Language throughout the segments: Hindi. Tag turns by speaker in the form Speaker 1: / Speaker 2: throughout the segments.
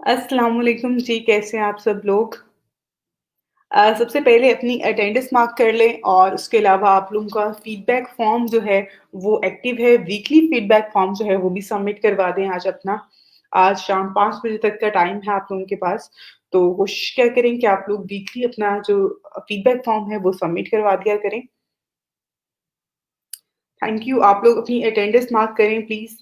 Speaker 1: अस्सलाम वालेकुम जी, कैसे हैं आप सब लोग? सबसे पहले अपनी अटेंडेंस मार्क कर लें और उसके अलावा आप लोगों का फीडबैक फॉर्म जो है, वो एक्टिव है। वीकली फीडबैक फॉर्म जो है, वो भी सबमिट करवा दें आज अपना। आज शाम 5 बजे तक का टाइम है आप लोगों के पास। तो कोशिश क्या करें कि आप लोग वीकली अपना जो फीडबैक फॉर्म है, वो सबमिट करवा दिया करें। Thank you. आप लोग अपनी अटेंडेंस मार्क करें प्लीज़।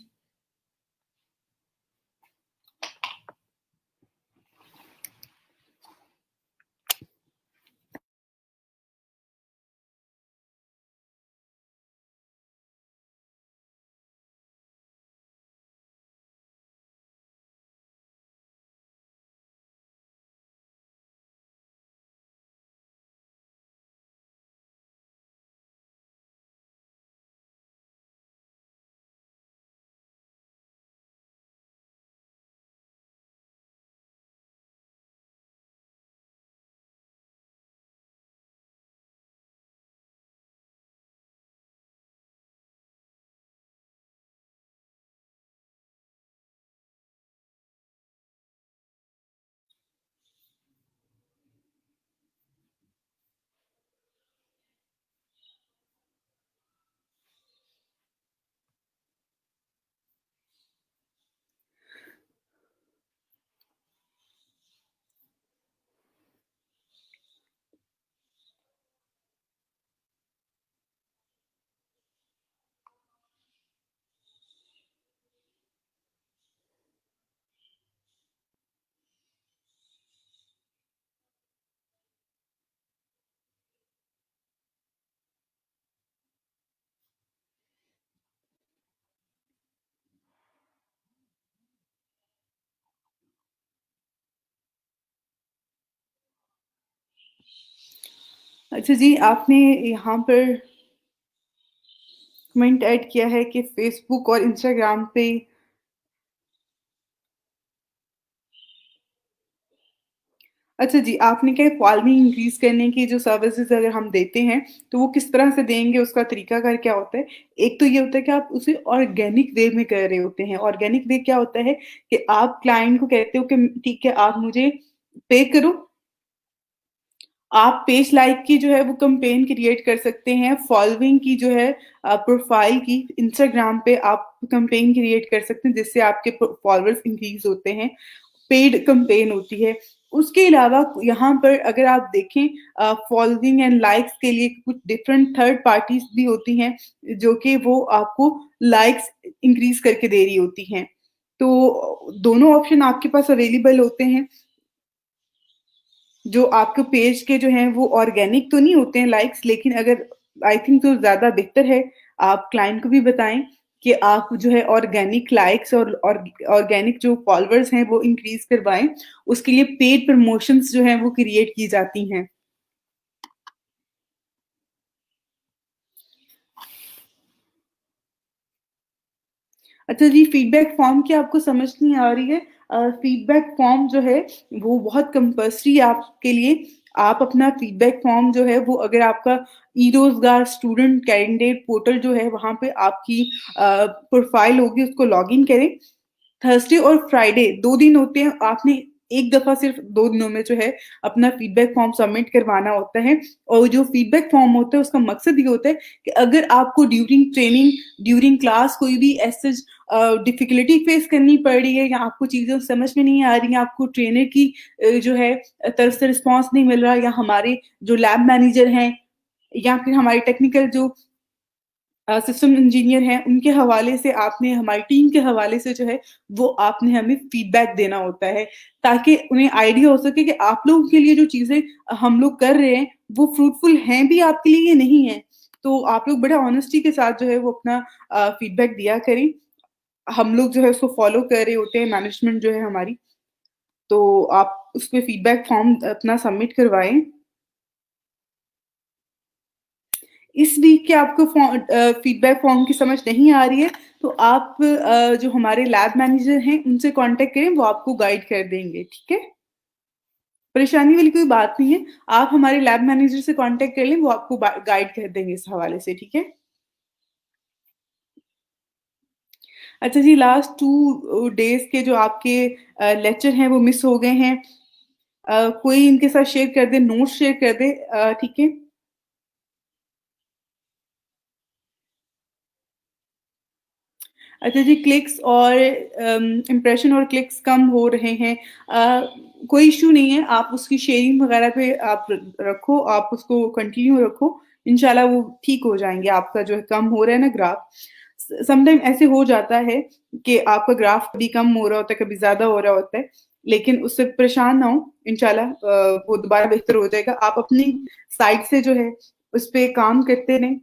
Speaker 1: अच्छा जी, आपने यहाँ पर कमेंट ऐड किया है कि फ़ेसबुक और इंस्टाग्राम पे अच्छा जी, आपने क्या फॉलोइंग इंक्रीज़ करने की जो सर्विसेज़ अगर हम देते हैं, तो वो किस तरह से देंगे, उसका तरीकाकार क्या होता है? एक तो ये होता है कि आप उसे ऑर्गेनिक वे में कर रहे होते हैं। ऑर्गेनिक वे क्या होता है कि आप क्लाइंट को कहते हो कि ठीक है, आप मुझे पे करो, आप पेज लाइक की जो है वो कैंपेन क्रिएट कर सकते हैं, फॉलोइंग की जो है प्रोफाइल की इंस्टाग्राम पे आप कैंपेन क्रिएट कर सकते हैं, जिससे आपके फॉलोअर्स इंक्रीज़ होते हैं। पेड कैंपेन होती है। उसके अलावा यहाँ पर अगर आप देखें फॉलोइंग एंड लाइक्स के लिए कुछ डिफरेंट थर्ड पार्टीज़ भी होती हैं, जो कि वो आपको लाइक्स इंक्रीज़ करके दे रही होती हैं। तो दोनों ऑप्शन आपके पास अवेलेबल होते हैं। जो आपके पेज के जो हैं वो ऑर्गेनिक तो नहीं होते हैं लाइक्स, लेकिन अगर आई थिंक तो ज़्यादा बेहतर है आप क्लाइंट को भी बताएँ कि आप जो है ऑर्गेनिक लाइक्स और ऑर्गेनिक जो फॉलोअर्स हैं वो इंक्रीज़ करवाएँ। उसके लिए पेड प्रमोशंस जो हैं वो क्रिएट की जाती हैं। अच्छा जी, फीडबैक फॉर्म की आपको समझ नहीं आ रही है? फीडबैक फॉर्म जो है वो बहुत कंपल्सरी है आपके लिए। आप अपना फीडबैक फॉर्म जो है वो अगर आपका ई-रोज़गार स्टूडेंट कैंडिडेट पोर्टल जो है वहाँ पे आपकी प्रोफ़ाइल होगी, उसको लॉगिन करें। थर्सडे और फ्राइडे 2 दिन होते हैं, आपने एक दफ़ा सिर्फ़ 2 दिनों में जो है अपना फीडबैक फॉर्म सबमिट करवाना होता है और जो फीडबैक फॉर्म होता है उसका मकसद ये होता है कि अगर आपको ड्यूरिंग ट्रेनिंग, ड्यूरिंग क्लास कोई भी ऐसे डिफ़िकल्टी फ़ेस करनी पड़ रही है या आपको चीज़ें समझ में नहीं आ रही हैं, आपको ट्रेनर की जो है तरफ से रिस्पॉन्स नहीं मिल रहा या हमारे जो लैब मैनेजर हैं या फिर हमारे टेक्निकल जो सिस्टम इंजीनियर हैं, उनके हवाले से आपने हमारी टीम के हवाले से जो है, वो आपने हमें फीडबैक देना होता है, ताकि उन्हें आइडिया हो सके कि आप लोगों के लिए जो चीज़ें हम लोग कर रहे हैं, वो फ्रूटफुल हैं भी आपके लिए या नहीं हैं। तो आप लोग बड़े ऑनेस्टी के साथ जो है वो अपना फीडबैक दिया करें। हम लोग जो है उसको फ़ॉलो कर रहे होते हैं, मैनेजमेंट जो है हमारी, तो आप उसपे फीडबैक फॉर्म अपना सबमिट करवाएँ। इस वीक के आपको फीडबैक फॉर्म की समझ नहीं आ रही है, तो आप जो हमारे लैब मैनेजर हैं, उनसे कॉन्टैक्ट करें, वो आपको गाइड कर देंगे, ठीक है? परेशानी वाली कोई बात नहीं है, आप हमारे लैब मैनेजर से कॉन्टैक्ट कर लें, वो आपको गाइड कर देंगे इस हवाले से, ठीक है? अच्छा जी, लास्ट 2 डेज़ के जो आपके लेक्चर हैं वो मिस हो गए हैं। कोई इनके साथ शेयर कर दे, नोट्स शेयर कर दे, ठीक है? अच्छा जी, क्लिक्स और इम्प्रेशन और क्लिक्स कम हो रहे हैं। कोई इश्यू नहीं है, आप उसकी शेयरिंग वगैरह पे आप रखो, आप उसको कंटिन्यू रखो, इंशाल्लाह वो ठीक हो जाएँगे, आपका जो है कम हो रहा है ना ग्राफ। समटाइम ऐसे हो जाता है कि आपका ग्राफ कभी कम हो रहा होता है, कभी ज़्यादा हो रहा होता है, लेकिन उससे परेशान ना हों, इंशाल्लाह वो दोबारा बेहतर हो जाएगा। आप अपनी साइड से जो है, उस पे काम करते रहें।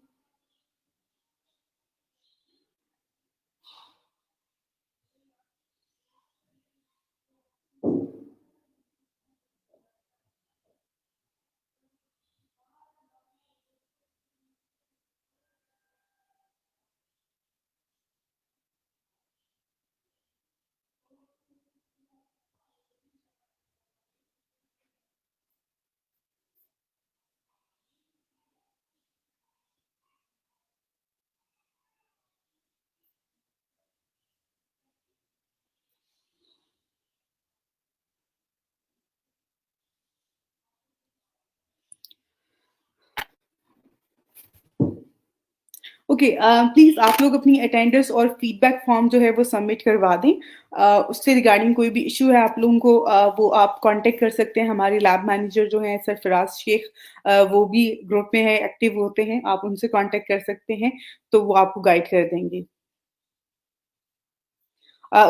Speaker 1: ओके, प्लीज़ आप लोग अपनी अटेंडर्स और फीडबैक फॉर्म जो है वो सबमिट करवा दें। उससे रिगार्डिंग कोई भी इश्यू है आप लोगों को, वो आप कॉन्टैक्ट कर सकते हैं। हमारे लैब मैनेजर जो हैं सरफराज शेख, वो भी ग्रुप में है, एक्टिव होते हैं, आप उनसे कॉन्टैक्ट कर सकते हैं, तो वो आपको गाइड कर देंगे।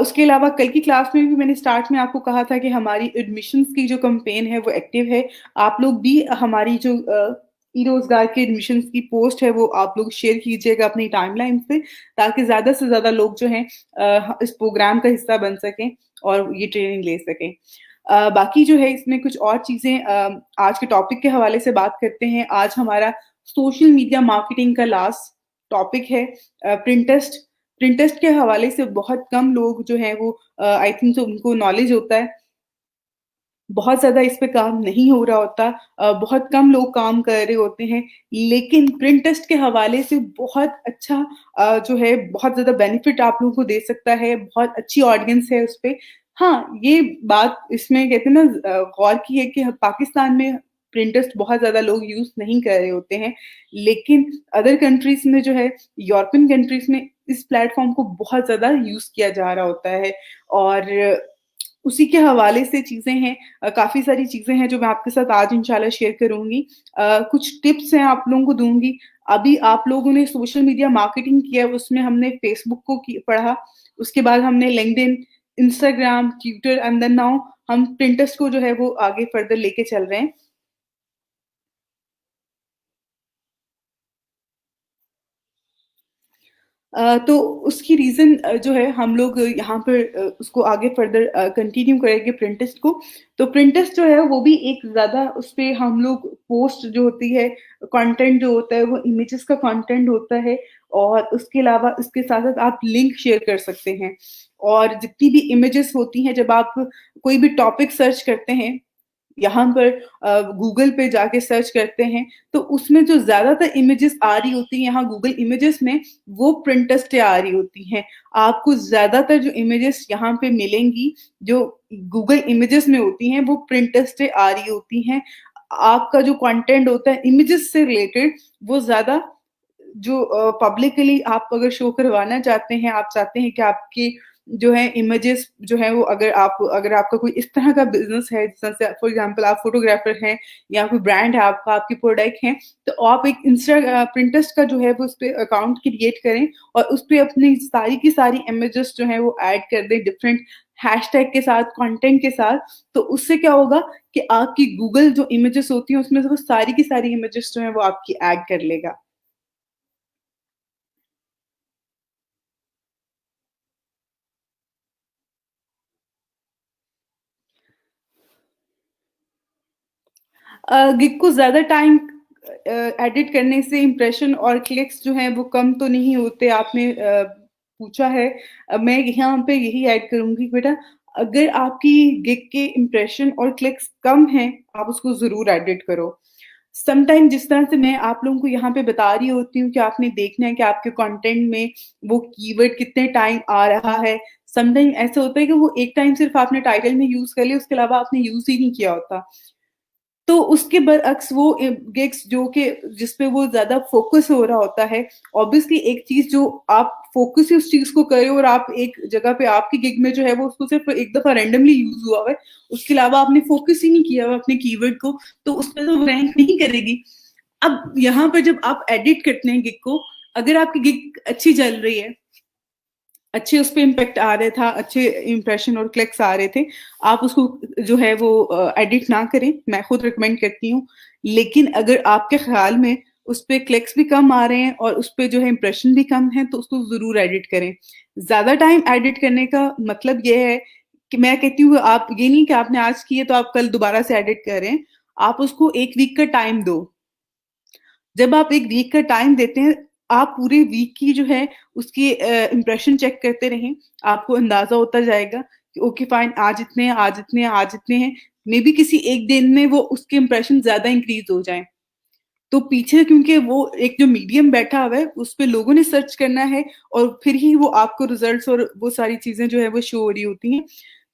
Speaker 1: उसके अलावा कल की क्लास में भी मैंने स्टार्ट में आपको कहा था कि हमारी एडमिशन्स की जो कैंपेन है वो एक्टिव है। आप लोग भी हमारी जो ई-रोज़गार के एडमिशन्स की पोस्ट है वो आप लोग शेयर कीजिएगा अपनी टाइमलाइन पे, ताकि ज़्यादा से ज़्यादा लोग जो हैं इस प्रोग्राम का हिस्सा बन सकें और ये ट्रेनिंग ले सकें। बाकी जो है इसमें कुछ और चीज़ें, आज के टॉपिक के हवाले से बात करते हैं। आज हमारा सोशल मीडिया मार्केटिंग का लास्ट टॉपिक है, प्रिंटेस्ट। प्रिंटेस्ट के हवाले से बहुत कम लोग जो हैं वो, आई थिंक सो उनको नॉलेज होता है। बहुत ज़्यादा इस पे काम नहीं हो रहा होता, बहुत कम लोग काम कर रहे होते हैं, लेकिन प्रिंट टेस्ट के हवाले से बहुत अच्छा जो है बहुत ज़्यादा बेनिफिट आप लोगों को दे सकता है, बहुत अच्छी ऑडियंस है उस पे। हाँ, ये बात इसमें कहते हैं ना, गौर की है कि पाकिस्तान में प्रिंट टेस्ट बहुत ज़्यादा लोग यूज़ नहीं कर रहे होते हैं, लेकिन अदर कंट्रीज़ में जो है, यूरोपियन कंट्रीज़ में इस प्लेटफ़ॉर्म को बहुत ज़्यादा यूज़ किया जा रहा होता है, और उसी के हवाले से चीज़ें हैं, काफ़ी सारी चीज़ें हैं जो मैं आपके साथ आज इंशाल्लाह शेयर करूँगी। कुछ टिप्स हैं आप लोगों को दूँगी। अभी आप लोगों ने सोशल मीडिया मार्केटिंग किया, उसमें हमने फेसबुक को पढ़ा, उसके बाद हमने LinkedIn, Instagram, Twitter and then now हम पिंटरेस्ट को जो है वो आगे फर्दर लेके चल रहे हैं। तो उसकी रीज़न जो है हम लोग यहाँ पर उसको आगे फर्दर कंटिन्यू करेंगे प्रिंटेस्ट को। तो प्रिंटेस्ट जो है वो भी एक ज़्यादा उसपे हम लोग पोस्ट जो होती है, कंटेंट जो होता है वो इमेजेस का कंटेंट होता है, और उसके अलावा इसके साथ-साथ आप लिंक शेयर कर सकते हैं। और जितनी भी इमेजेस होती हैं, जब आप कोई भी टॉपिक सर्च करते हैं, यहाँ पर गूगल पे जाके सर्च करते हैं, तो उसमें जो ज़्यादातर इमेजेस आ रही होती हैं यहाँ गूगल इमेजेस में, वो प्रिंटस्टें आ रही होती हैं। आपको ज़्यादातर जो इमेजेस यहाँ पे मिलेंगी, जो गूगल इमेजेस में होती हैं, वो प्रिंटस्टें आ रही होती हैं। आपका जो कंटेंट होता है इमेजेस से रिलेटेड, वो ज़्यादा जो पब्लिकली आप अगर शो करवाना चाहते हैं, आप चाहते हैं कि आपके जो है इमेजेस जो है वो, अगर आपका कोई इस तरह का बिज़नेस है, जैसे फॉर एग्ज़ाम्पल आप फ़ोटोग्राफ़र हैं या कोई ब्रांड है आपका, आपकी प्रोडक्ट है, तो आप एक पिंटरेस्ट का जो है वो उसपे अकाउंट क्रिएट करें और उसपे अपनी सारी की सारी इमेजेस जो हैं वो ऐड कर दें डिफरेंट हैशटैग के साथ, कंटेंट के साथ। तो उससे क्या होगा कि आपकी गूगल जो इमेजेस होती हैं उसमें से वो सारी की सारी इमेजेस जो हैं वो आपकी ऐड कर लेगा। गिग को ज़्यादा टाइम एडिट करने से इम्प्रेशन और क्लिक्स जो हैं वो कम तो नहीं होते, आपने पूछा है। मैं यहाँ पे यही ऐड करूँगी बेटा, अगर आपकी गिग के इम्प्रेशन और क्लिक्स कम हैं, आप उसको ज़रूर एडिट करो। सम टाइम जिस तरह से मैं आप लोगों को यहाँ पे बता रही होती हूँ कि आपने देखना है कि आपके कंटेंट में वो कीवर्ड कितने टाइम आ रहा है। सम टाइम ऐसा होता है कि वो एक टाइम सिर्फ़ आपने टाइटल में यूज़ कर लिया, उसके अलावा आपने यूज़ ही नहीं किया होता। तो उसके बरअक्स वो गिग्स जो कि जिस पे वो ज़्यादा फ़ोकस हो रहा होता है, ऑब्वियसली एक चीज़ जो आप फ़ोकस ही उस चीज़ को कर रहे हो और आप एक जगह पे आपकी गिग में जो है वो उसको सिर्फ़ एक दफ़ा रैंडमली यूज़ हुआ हुआ है, उसके अलावा आपने फ़ोकस ही नहीं किया हुआ अपने कीवर्ड को, तो उसपे तो वो रैंक नहीं करेगी। अब यहाँ पर जब आप एडिट करते हैं गिग को, अगर आपकी गिग अच्छी चल रही है, अच्छे उस पे इम्पैक्ट आ रहा था, अच्छे इम्प्रेशन और क्लिक्स आ रहे थे। आप उसको जो है वो एडिट ना करें, मैं खुद रिकमेंड करती हूँ। लेकिन अगर आपके ख़्याल में उस पे क्लिक्स भी कम आ रहे हैं और उस पे जो है इम्प्रेशन भी कम है, तो उसको ज़रूर एडिट करें। ज़्यादा टाइम एडिट करने का मतलब ये है कि मैं कहती हूँ आप ये नहीं कि आपने आज की है तो आप कल दोबारा से एडिट करें। आप उसको 1 वीक का टाइम दो। जब आप 1 वीक का टाइम देते हैं, आप पूरे वीक की जो है उसकी इम्प्रेशन चेक करते रहें, आपको अंदाज़ा होता जाएगा कि ओके फाइन आज इतने हैं, आज इतने हैं, आज इतने हैं। मेबी किसी एक दिन में वो उसके इम्प्रेशन ज़्यादा इंक्रीज़ हो जाएँ। तो पीछे क्योंकि वो एक जो मीडियम बैठा हुआ है, उसपे लोगों ने सर्च करना है और फिर ही वो आपको रिज़ल्ट्स और वो सारी चीज़ें जो है वो शो हो रही होती हैं।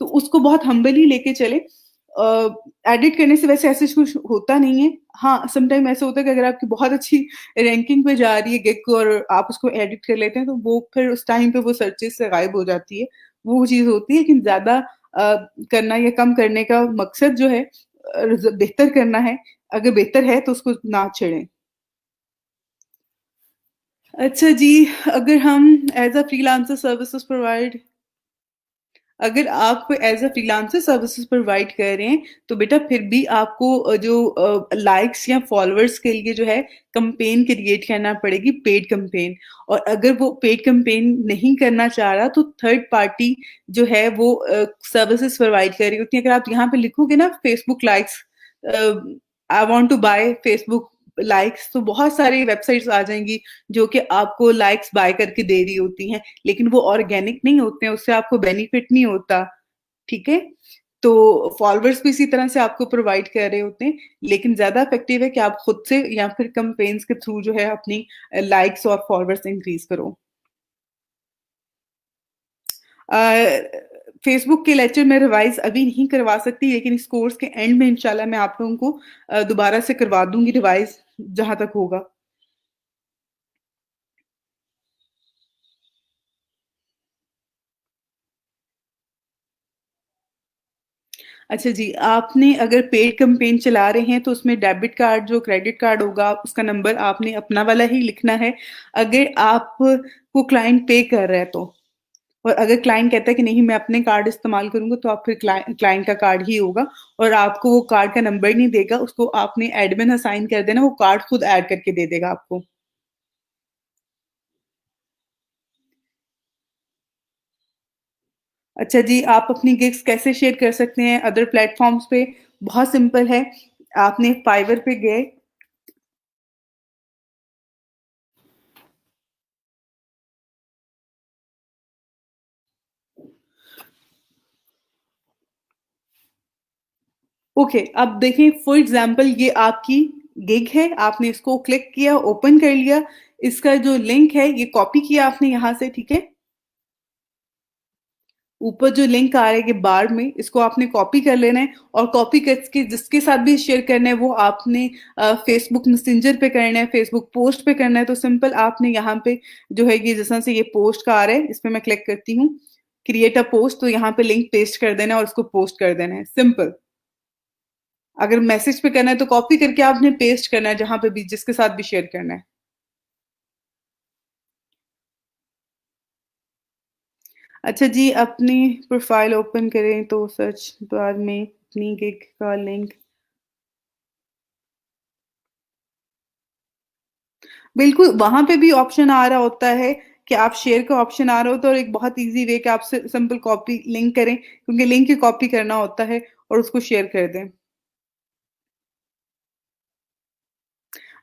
Speaker 1: तो उसको बहुत हम्बली लेके चलें। एडिट करने से वैसे ऐसे कुछ होता नहीं है। हाँ, सम टाइम ऐसा होता है कि अगर आपकी बहुत अच्छी रैंकिंग पे जा रही है गिग और आप उसको एडिट कर लेते हैं, तो वो फिर उस टाइम पे वो सर्चेज़ से गायब हो जाती है। वो चीज़ होती है, लेकिन ज़्यादा करना या कम करने का मकसद जो है बेहतर करना है। अगर बेहतर है तो उसको ना छेड़ें। अच्छा जी, अगर हम as a freelancer services provide अगर आप as a freelancer services provide कर रहे हैं, तो बेटा फिर भी आपको लाइक्स या फॉलोअर्स के लिए जो है कैम्पेन क्रिएट करना पड़ेगी, पेड कैम्पेन। और अगर वो पेड कैम्पेन नहीं करना चाह रहा, तो थर्ड पार्टी जो है वो सर्विसेज़ प्रोवाइड कर रही होती है। अगर आप यहाँ पे लिखोगे ना Facebook likes uh, I want to buy Facebook likes, तो बहुत सारी वेबसाइट्स आ जाएँगी, जो कि आपको लाइक्स बाय करके दे रही होती हैं। लेकिन वो ऑर्गेनिक नहीं होते हैं, उससे आपको बेनिफिट नहीं होता, ठीक है? तो फॉलोअर्स भी इसी तरह से आपको प्रोवाइड कर रहे होते हैं, लेकिन ज़्यादा इफ़ेक्टिव है कि आप खुद से या फिर कैम्पेन्स के थ्रू जो है अपनी लाइक्स और फॉलोअर्स इंक्रीज़ करो। अ, फेसबुक के लेक्चर मैं रिवाइज़ अभी नहीं करवा सकती, लेकिन इस कोर्स के एंड में इंशाल्लाह मैं आप लोगों को दोबारा से करवा दूँगी रिवाइज़, जहाँ तक होगा। अच्छा जी, आपने अगर पेड कैम्पेन चला रहे हैं तो उसमें डेबिट कार्ड जो क्रेडिट कार्ड होगा उसका नंबर आपने अपना वाला ही लिखना है। अगर आपको क्लाइंट पे कर रहा है तो। और अगर क्लाइंट कहता है कि नहीं मैं अपने कार्ड इस्तेमाल करूँगा तो आप फिर क्लाइंट का कार्ड ही होगा और आपको वो कार्ड का नंबर नहीं देगा, उसको आपने एडमिन असाइन कर देना, वो कार्ड खुद ऐड करके दे देगा आपको। अच्छा जी, आप अपनी गिग्स कैसे शेयर कर सकते हैं अदर प्लेटफ़ॉर्म्स पे? बहुत सिंपल है, आपने फाइवर पे गए। ओके, अब देखिए फॉर एग्ज़ाम्पल ये आपकी गिग है, आपने इसको क्लिक किया, ओपन कर लिया, इसका जो लिंक है ये कॉपी किया आपने यहाँ से, ठीक है? ऊपर जो लिंक आ रहा है ये बार में, इसको आपने कॉपी कर लेना है और कॉपी करके जिसके साथ भी शेयर करना है वो आपने फेसबुक मैसेंजर पे करना है, फेसबुक पोस्ट पे करना है, तो सिंपल आपने यहाँ पे जो है ये जिस तरह से ये पोस्ट का आ रहा है, इस पे मैं क्लिक करती हूँ, क्रिएट अ पोस्ट तो यहाँ पे लिंक पेस्ट कर देना है और उसको पोस्ट कर देना है, सिंपल। अगर मैसेज पे करना है तो कॉपी करके आपने पेस्ट करना है जहाँ पे भी जिसके साथ भी शेयर करना है। अच्छा जी, अपनी प्रोफाइल ओपन करें तो सर्च बार में अपनी गिग का लिंक बिल्कुल, वहाँ पे भी ऑप्शन आ रहा होता है कि आप शेयर का ऑप्शन आ रहा होता है और एक बहुत ईज़ी वे कि आप सिंपल कॉपी लिंक करें क्योंकि लिंक ही कॉपी करना होता है और उसको शेयर कर दें।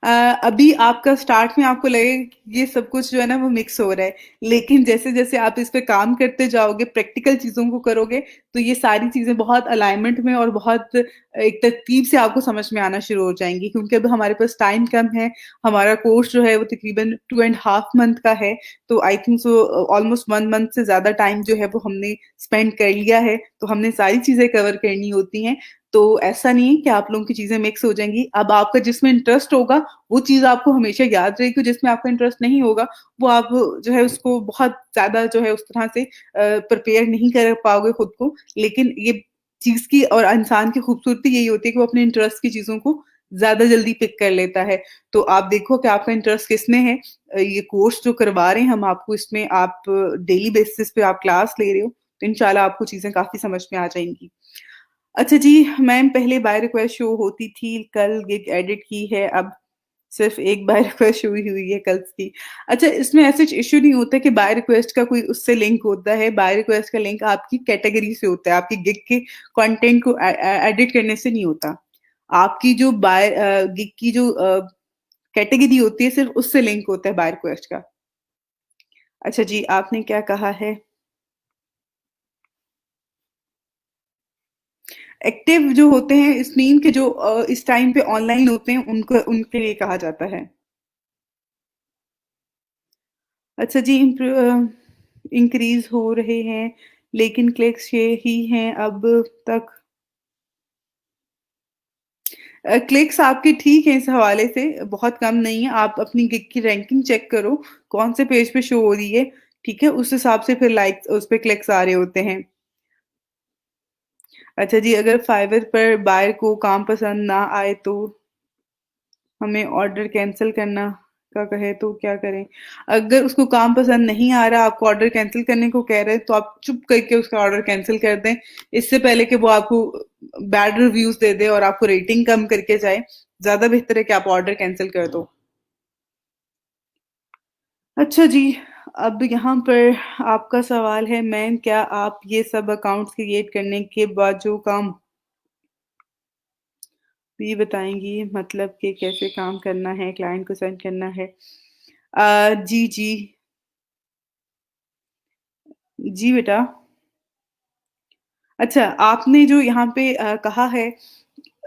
Speaker 1: अ, अभी आपका स्टार्ट में आपको लगेगा कि ये सब कुछ जो है ना वो मिक्स हो रहा है। लेकिन जैसे-जैसे आप इस पे काम करते जाओगे, प्रैक्टिकल चीज़ों को करोगे, तो ये सारी चीज़ें बहुत अलाइनमेंट में और बहुत एक तरतीब से आपको समझ में आना शुरू हो जाएँगी क्योंकि अब हमारे पास टाइम कम है। हमारा कोर्स जो है वो तकरीबन 2 एंड हाफ मंथ का है। तो I think so almost 1 month से ज़्यादा टाइम जो है वो हमने स्पेंड कर लिया है। तो हमने सारी चीज़ें कवर करनी होती हैं। तो ऐसा नहीं है कि आप लोगों की चीज़ें मिक्स हो जाएँगी। अब आपका जिसमें इंटरेस्ट होगा, वो चीज़ आपको हमेशा याद रहेगी, जिसमें आपका इंटरेस्ट नहीं होगा, वो आप जो है उसको बहुत ज़्यादा जो है उस तरह से प्रिपेयर नहीं कर पाओगे खुद को। लेकिन ये चीज़ की और इंसान की खूबसूरती यही होती है कि वो अपने इंटरेस्ट की चीज़ों को ज़्यादा जल्दी पिक कर लेता है। तो आप देखो कि आपका इंटरेस्ट किसमें है। ये कोर्स जो करवा रहे हैं हम आपको इसमें आप डेली बेसिस पे आप क्लास ले रहे हो, तो इंशाल्लाह आपको चीज़ें काफ़ी समझ में आ जाएँगी। अच्छा जी, मैम पहले बाय रिक्वेस्ट शो होती थी, कल गिग एडिट की है, अब सिर्फ़ एक बाय रिक्वेस्ट शो ही हुई है कल की। अच्छा इसमें ऐसा इश्यू नहीं होता कि बाय रिक्वेस्ट का कोई उससे लिंक होता है, बाय रिक्वेस्ट का लिंक आपकी कैटेगरी से होता है, आपकी गिग के कंटेंट को एडिट करने से नहीं होता। आपकी जो गिग की जो कैटेगरी होती है सिर्फ़ उससे लिंक होता है बाय रिक्वेस्ट का। अच्छा जी, आपने क्या कहा है? एक्टिव जो होते हैं इस मीन के जो इस टाइम पे ऑनलाइन होते हैं उनको उनके लिए कहा जाता है। अच्छा जी इंक्रीज़ हो रहे हैं, लेकिन क्लिक्स ये ही हैं अब तक। क्लिक्स आपके ठीक हैं इस हवाले से, बहुत कम नहीं है। आप अपनी गिग की रैंकिंग चेक करो, कौन से पेज पे शो हो रही है, ठीक है? उस हिसाब से फिर लाइक्स उस पे क्लिक्स आ रहे होते हैं। अच्छा जी, अगर फाइवर पर बायर को काम पसंद ना आए तो हमें ऑर्डर कैंसल करना का कहे तो क्या करें? अगर उसको काम पसंद नहीं आ रहा, आपको ऑर्डर कैंसल करने को कह रहे हैं, तो आप चुप करके उसका ऑर्डर कैंसल कर दें। इससे पहले कि वो आपको बैड रिव्यूज़ दे दे और आपको रेटिंग कम करके जाए, ज़्यादा बेहतर है कि आप ऑर्डर कैंसल कर दो। अच्छा जी, अब यहाँ पर आपका सवाल है मैम क्या आप ये सब अकाउंट्स क्रिएट करने के बाद जो काम भी बताएँगी मतलब कि कैसे काम करना है, क्लाइंट को सेंड करना है? जी, जी। जी बेटा। अच्छा, आपने जो यहाँ पे कहा है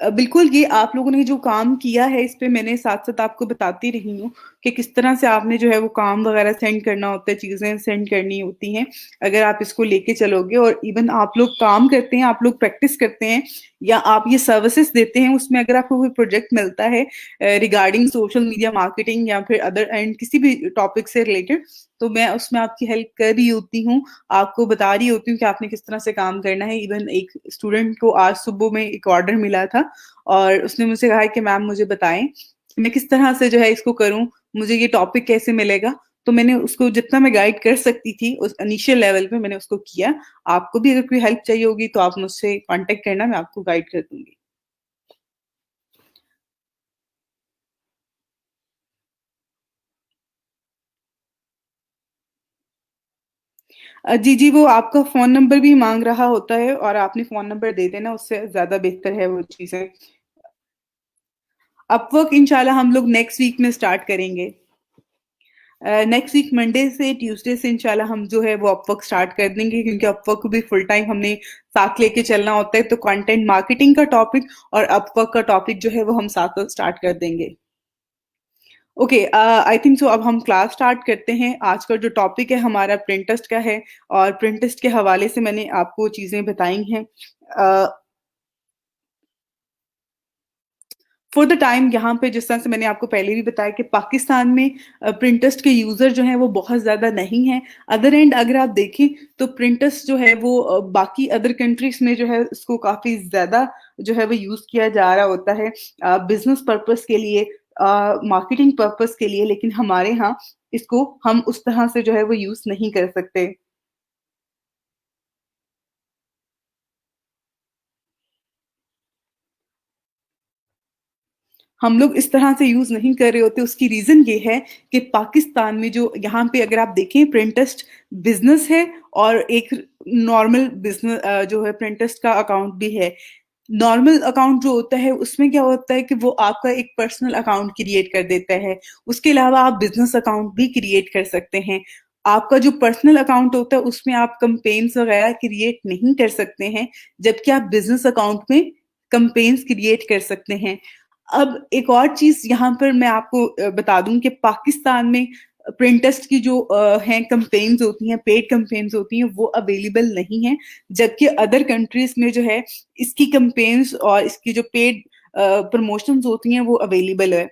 Speaker 1: बिल्कुल ये आप लोगों ने जो काम किया है इस पे मैंने साथ-साथ आपको बताती रही हूँ कि किस तरह से आपने जो है वो काम वग़ैरह सेंड करना होता है, चीज़ें सेंड करनी होती हैं। अगर आप इसको लेके चलोगे और इवन आप लोग काम करते हैं, आप लोग प्रैक्टिस करते हैं या आप ये सर्विसेज़ देते हैं, उसमें अगर आपको कोई प्रोजेक्ट मिलता है रिगार्डिंग सोशल मीडिया मार्केटिंग या फिर अदर एंड किसी भी टॉपिक से रिलेटेड, तो मैं उसमें आपकी हेल्प कर रही होती हूँ। आपको बता रही होती हूँ कि आपने किस तरह से काम करना है। इवन एक स्टूडेंट को आज सुबह में एक ऑर्डर मिला था और उसने मुझसे कहा है कि मैम मुझे बताएँ, कि मैं किस तरह से जो है इसको करूँ? मुझे ये टॉपिक कैसे मिलेगा? तो मैंने उसको जितना मैं गाइड कर सकती थी उस इनिशियल लेवल पे मैंने उसको किया। आपको भी अगर कोई हेल्प चाहिए होगी तो आप मुझसे कॉन्टैक्ट करना, मैं आपको गाइड कर दूँगी। जी, जी, वो आपका फ़ोन नंबर भी माँग रहा होता है और आपने फ़ोन नंबर दे देना, उससे ज़्यादा बेहतर है वो चीज़ें। अपवर्क इंशाल्लाह हम लोग नेक्स्ट वीक में स्टार्ट करेंगे। नेक्स्ट वीक मंडे से ट्यूसडे से इंशाल्लाह हम जो है वो अपवर्क स्टार्ट कर देंगे क्योंकि अपवर्क को भी फुल टाइम हमने साथ लेके चलना होता है, तो कंटेंट मार्केटिंग का टॉपिक और अपवर्क का टॉपिक जो है वो हम साथ-साथ स्टार्ट कर देंगे। ओके आई थिंक सो अब हम क्लास स्टार्ट करते हैं। आज का जो टॉपिक है हमारा प्रिंटेस्ट का है और प्रिंटेस्ट के हवाले से मैंने आपको चीज़ें बताई हैं। अ फॉर द टाइम यहाँ पे जिस तरह से मैंने आपको पहले भी बताया कि पाकिस्तान में प्रिंटस्ट के यूज़र जो हैं वो बहुत ज़्यादा नहीं हैं। अदर एंड अगर आप देखें तो प्रिंटस्ट जो है वो बाकी अदर कंट्रीज़ में जो है इसको काफ़ी ज़्यादा जो है वो यूज़ किया जा रहा होता है बिज़नेस पर्पज़ के लिए मार्केटिंग पर्पज़ के लिए लेकिन हमारे यहाँ इसको हम उस तरह से जो है वो यूज़ नहीं कर सकते। हम लोग इस तरह से यूज़ नहीं कर रहे होते, उसकी रीज़न ये है कि पाकिस्तान में जो यहाँ पे अगर आप देखें प्रिंटेस्ट बिज़नेस है और एक नॉर्मल जो है प्रिंटेस्ट का अकाउंट भी है। नॉर्मल अकाउंट जो होता है उसमें क्या होता है कि वो आपका एक पर्सनल अकाउंट क्रिएट कर देता है। उसके अलावा आप बिज़नेस अकाउंट भी क्रिएट कर सकते हैं। आपका जो पर्सनल अकाउंट होता है उसमें आप कैम्पेन्स वगैरह क्रिएट नहीं कर सकते हैं, जबकि आप बिज़नेस अकाउंट में कैम्पेन्स क्रिएट कर सकते हैं। अब एक और चीज़ यहाँ पर मैं आपको बता दूँ कि पाकिस्तान में प्रिंटेस्ट की जो हैं कैम्पेन्स होती हैं, पेड कैम्पेन्स होती हैं, वो अवेलेबल नहीं हैं, जबकि अदर कंट्रीज़ में जो है इसकी कैम्पेन्स और इसकी जो पेड प्रमोशंस होती हैं वो अवेलेबल है।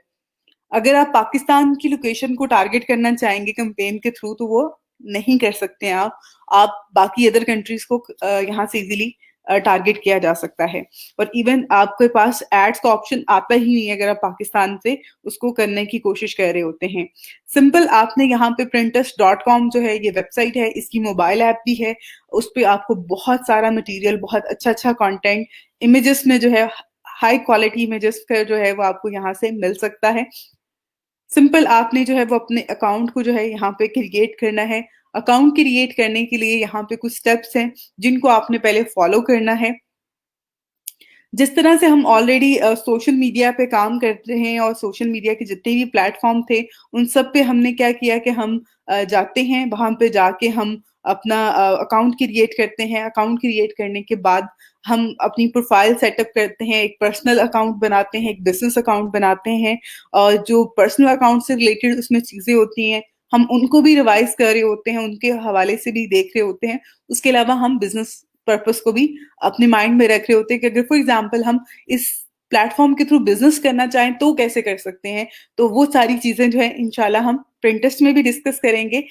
Speaker 1: अगर आप पाकिस्तान की लोकेशन को टारगेट करना चाहेंगे कैंपेन के थ्रू तो वो नहीं कर सकते हैं आप। आप बाकी अदर कंट्रीज़ को यहाँ से इज़िली टारगेट किया जा सकता है। और इवन आपके पास एड्स का ऑप्शन आता ही नहीं है अगर आप पाकिस्तान से उसको करने की कोशिश कर रहे होते हैं। सिंपल आपने यहाँ पे Printers.com जो है ये वेबसाइट है, इसकी मोबाइल ऐप भी है। उस पे आपको बहुत सारा मटीरियल, बहुत अच्छा-अच्छा कंटेंट, इमेजेस में जो है हाई क्वालिटी इमेजेस का जो है वो आपको यहाँ से मिल सकता है। सिंपल आपने जो है वो अपने अकाउंट को जो है यहाँ पे क्रिएट करना है। अकाउंट क्रिएट करने के लिए यहाँ पे कुछ स्टेप्स हैं, जिनको आपने पहले फॉलो करना है। जिस तरह से हम ऑलरेडी सोशल मीडिया पे काम करते हैं और सोशल मीडिया के जितने भी प्लेटफ़ॉर्म थे, उन सब पे हमने क्या किया कि हम जाते हैं, वहाँ पे जाके हम अपना अकाउंट क्रिएट करते हैं। अकाउंट क्रिएट करने के बाद हम अपनी प्रोफ़ाइल सेटअप करते हैं, एक पर्सनल अकाउंट बनाते हैं, एक बिज़नेस अकाउंट बनाते हैं और जो पर्सनल अकाउंट से रिलेटेड उसमें चीज़ें होती हैं, हम उनको भी रिवाइज़ कर रहे होते हैं, उनके हवाले से भी देख रहे होते हैं। उसके अलावा हम बिज़नेस पर्पज़ को भी अपने माइंड में रख रहे होते हैं कि अगर फॉर एग्जाम्पल हम इस प्लेटफॉर्म के थ्रू बिजनेस करना चाहें तो कैसे कर सकते हैं। तो वो सारी चीजें जो है इंशाल्लाह हम प्रिंटेस्ट में भी डिस्कस करेंगे।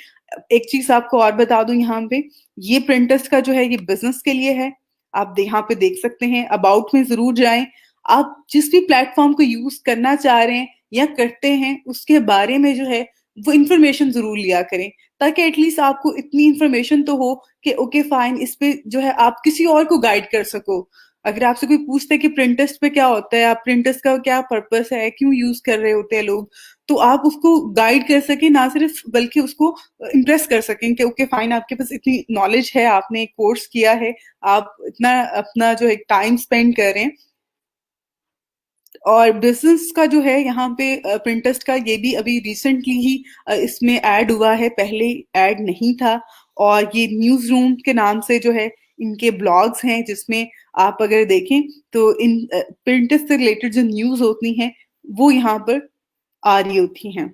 Speaker 1: एक चीज आपको और बता दूं यहाँ पे, ये प्रिंटेस्ट का जो है ये बिजनेस के लिए है। आप यहाँ पे देख सकते हैं, अबाउट में जरूर जाएं। आप जिस भी प्लेटफॉर्म को यूज करना चाह रहे हैं या करते हैं उसके बारे में जो है वो इंफॉर्मेशन जरूर लिया करें, ताकि एटलीस्ट आपको इतनी इंफॉर्मेशन तो हो कि ओके फाइन, इस पे जो है आप किसी और को गाइड कर सको। अगर आपसे कोई पूछता है कि प्रिंटेस्ट पे क्या होता है, आप प्रिंटेस्ट का क्या पर्पस है, क्यों यूज कर रहे होते हैं लोग, तो आप उसको गाइड कर सकें, ना सिर्फ बल्कि उसको इम्प्रेस कर सकें कि ओके फाइन, आपके पास इतनी नॉलेज है, आपने एक कोर्स किया है, आप इतना अपना जो है टाइम स्पेंड कर रहे हैं। और बिज़नेस का जो है यहाँ पे पिंटरेस्ट का ये भी अभी रिसेंटली ही इसमें ऐड हुआ है, पहले ऐड नहीं था। और ये न्यूज़ रूम के नाम से जो है इनके ब्लॉग्स हैं, जिसमें आप अगर देखें तो इन पिंटरेस्ट से रिलेटेड जो न्यूज़ होती हैं वो यहाँ पर आ रही होती हैं।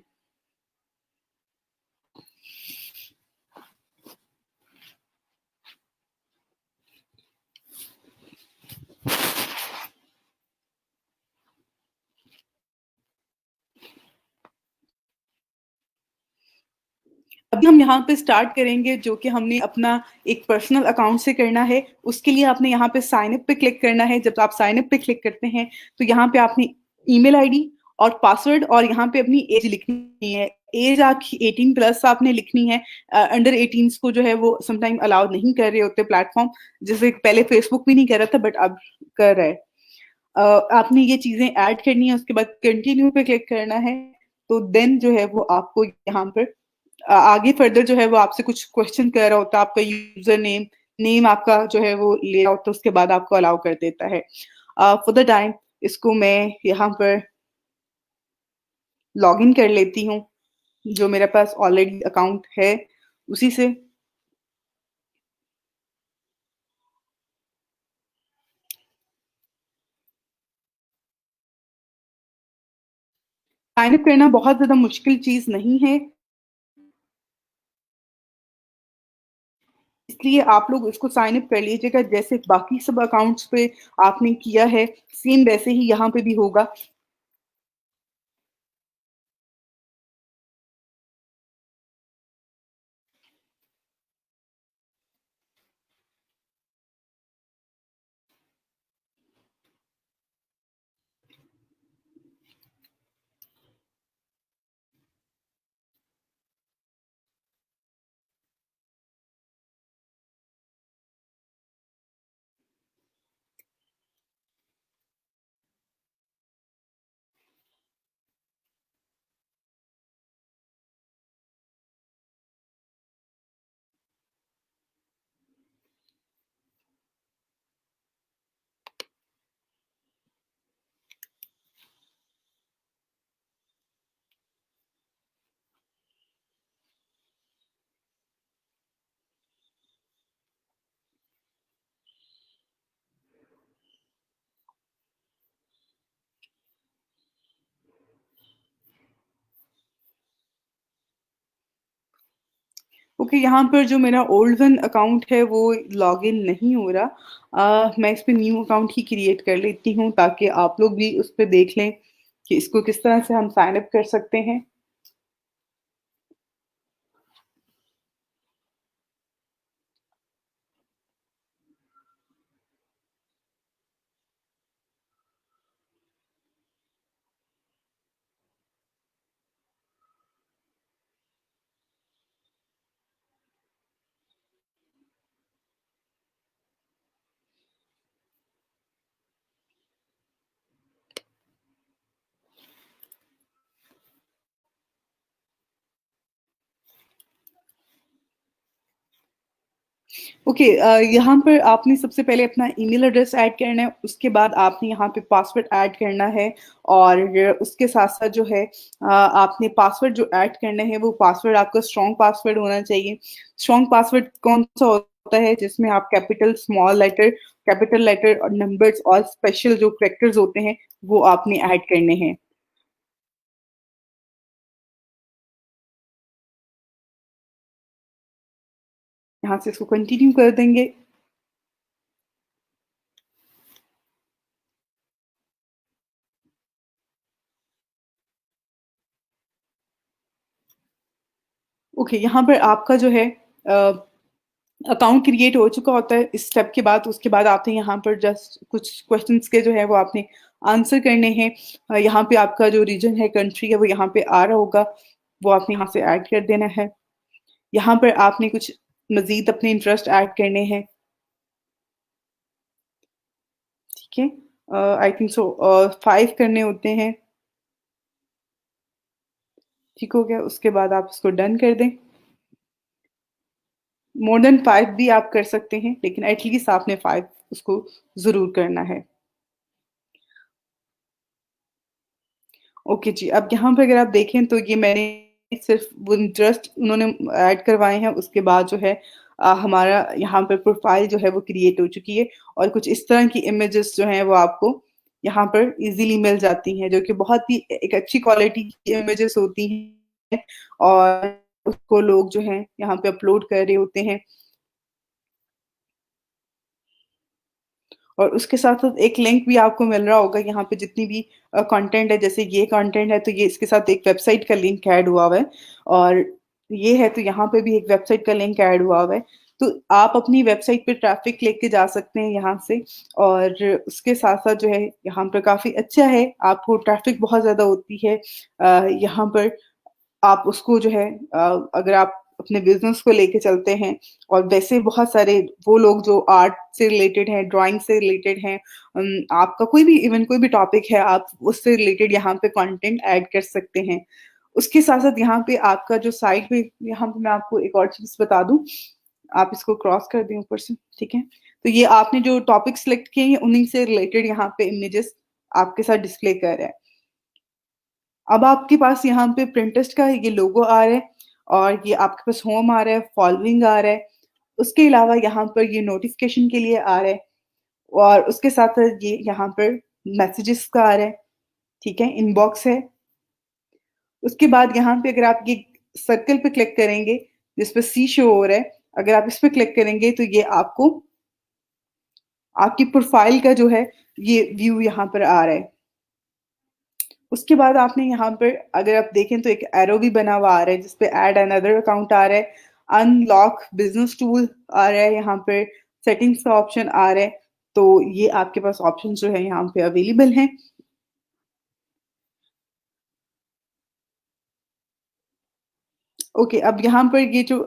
Speaker 1: अभी हम यहाँ पे स्टार्ट करेंगे, जो कि हमने अपना एक पर्सनल अकाउंट से करना है। उसके लिए आपने यहाँ पे साइन अप पे क्लिक करना है। जब आप साइन अप पे क्लिक करते हैं तो यहाँ पे आपने ईमेल आईडी और पासवर्ड और यहाँ पे अपनी एज लिखनी है। एज आपकी 18 प्लस आपने लिखनी है। अंडर 18 को जो है वो समटाइम अलाउ नहीं कर रहे होते प्लेटफॉर्म, जैसे पहले फेसबुक भी नहीं कर रहा था बट अब कर रहा है। आपने ये चीजें ऐड करनी है, उसके बाद कंटिन्यू पे क्लिक करना है। तो देन जो है वो आपको यहाँ पर आगे फर्दर जो है वो आपसे कुछ क्वेश्चन कर रहा होता है, आपका यूजर नेम, नेम आपका जो है वो ले रहा होता है, उसके बाद आपको अलाउ कर देता है। फॉर द टाइम इसको मैं यहाँ पर लॉग इन कर लेती हूँ, जो मेरे पास ऑलरेडी अकाउंट है उसी से। साइन अप करना बहुत ज्यादा मुश्किल चीज नहीं है, इसलिए आप लोग इसको साइन अप कर लीजिएगा, जैसे बाकी सब अकाउंट्स पे आपने किया है सेम वैसे ही यहाँ पे भी होगा। ओके, यहाँ पर जो मेरा ओल्ड वन अकाउंट है वो लॉगिन नहीं हो रहा। मैं इस पे न्यू अकाउंट ही क्रिएट कर लेती हूँ ताकि आप लोग भी उस पे देख लें कि इसको किस तरह से हम साइन अप कर सकते हैं। ओके, यहाँ पर आपने सबसे पहले अपना ईमेल एड्रेस ऐड करना है, उसके बाद आपने यहाँ पे पासवर्ड ऐड करना है और उसके साथ-साथ जो है आपने पासवर्ड जो ऐड करना है वो पासवर्ड आपका स्ट्रॉन्ग पासवर्ड होना चाहिए। स्ट्रॉन्ग पासवर्ड कौन-सा होता है जिसमें आप कैपिटल लेटर और नंबर्स और स्पेशल जो कैरेक्टर्स होते हैं वो आपने ऐड करने हैं। यहाँ से इसको कंटिन्यू कर देंगे। ओके, यहाँ पर आपका जो है अकाउंट क्रिएट हो चुका होता है इस स्टेप के बाद, उसके बाद आपने यहाँ पर जस्ट कुछ क्वेश्चंस के जो है वो आपने आंसर करने हैं। यहाँ पे आपका जो रीजन है, कंट्री है, वो यहाँ पे आ रहा होगा, वो आपने यहाँ से ऐड कर देना है। यहाँ पर आपने कुछ मज़ीद अपने इंटरेस्ट ऐड करने हैं, ठीक है? आई थिंक सो 5 करने होते हैं, ठीक हो गया? उसके बाद आप इसको डन कर दें। मोर देन 5 भी आप कर सकते हैं, लेकिन एट लीस्ट आपने 5 उसको ज़रूर करना है। ओके जी, अब यहाँ पे अगर आप देखें तो ये मैंने सिर्फ़ वो इंटरेस्ट उन्होंने ऐड करवाए हैं, उसके बाद जो है हमारा यहाँ पे प्रोफ़ाइल जो है वो क्रिएट हो चुकी है और कुछ इस तरह की इमेजेस जो हैं वो आपको यहाँ पर ईज़िली मिल जाती हैं, जो कि बहुत ही एक अच्छी क्वालिटी की इमेजेस होती हैं और उसको लोग जो हैं यहाँ पे अपलोड कर रहे होते हैं। और उसके साथ-साथ एक लिंक भी आपको मिल रहा होगा यहाँ पे जितनी भी कंटेंट है, जैसे ये कंटेंट है तो ये इसके साथ एक वेबसाइट का लिंक ऐड हुआ हुआ है और ये है तो यहाँ पे भी एक वेबसाइट का लिंक ऐड हुआ हुआ है। तो आप अपनी वेबसाइट पे ट्रैफ़िक लेके जा सकते हैं यहाँ से और उसके साथ-साथ जो है यहाँ पे काफ़ी अच्छा है, आपको ट्रैफ़िक बहुत ज़्यादा होती है यहाँ पर आप उसको जो है अगर आप अपने बिज़नेस को लेके चलते हैं और वैसे बहुत सारे वो लोग जो आर्ट से रिलेटेड हैं, ड्राइंग से रिलेटेड हैं आपका कोई भी इवन कोई भी टॉपिक है, आप उससे रिलेटेड यहाँ पे कंटेंट ऐड कर सकते हैं। उसके साथ-साथ यहाँ पे आपका जो साइट पे यहाँ पे मैं आपको एक और चीज़ बता दूँ, आप इसको क्रॉस कर दें ऊपर से, ठीक है? तो ये आपने जो टॉपिक सिलेक्ट किए हैं, उन्हीं से रिलेटेड यहाँ पे इमेजेस आपके साथ डिस्प्ले कर रहा है। अब आपके पास यहाँ पे Pinterest का ये लोगो आ रहा है और ये आपके पास होम आ रहा है, फॉलोइंग आ रहा है। उसके अलावा यहाँ पर ये नोटिफ़िकेशन के लिए आ रहा है और उसके साथ-साथ ये यहाँ पर मैसेजेस का आ रहा है, ठीक है? इनबॉक्स है। उसके बाद यहाँ पे अगर आप ये सर्कल पे क्लिक करेंगे, जिस पे सी शो हो रहा है, अगर आप इस पे क्लिक करेंगे तो ये आपको आपकी प्रोफ़ाइल का जो है, ये व्यू यहाँ पर आ रहा है। उसके बाद आपने यहाँ पर अगर आप देखें तो एक एरो भी बना हुआ आ रहा है जिस पे ऐड अनदर अकाउंट आ रहा है, अनलॉक बिज़नेस टूल आ रहा है यहाँ पे, सेटिंग्स का ऑप्शन आ रहा है। तो ये आपके पास ऑप्शन जो है यहाँ पे अवेलेबल हैं। ओके, अब यहाँ पर ये जो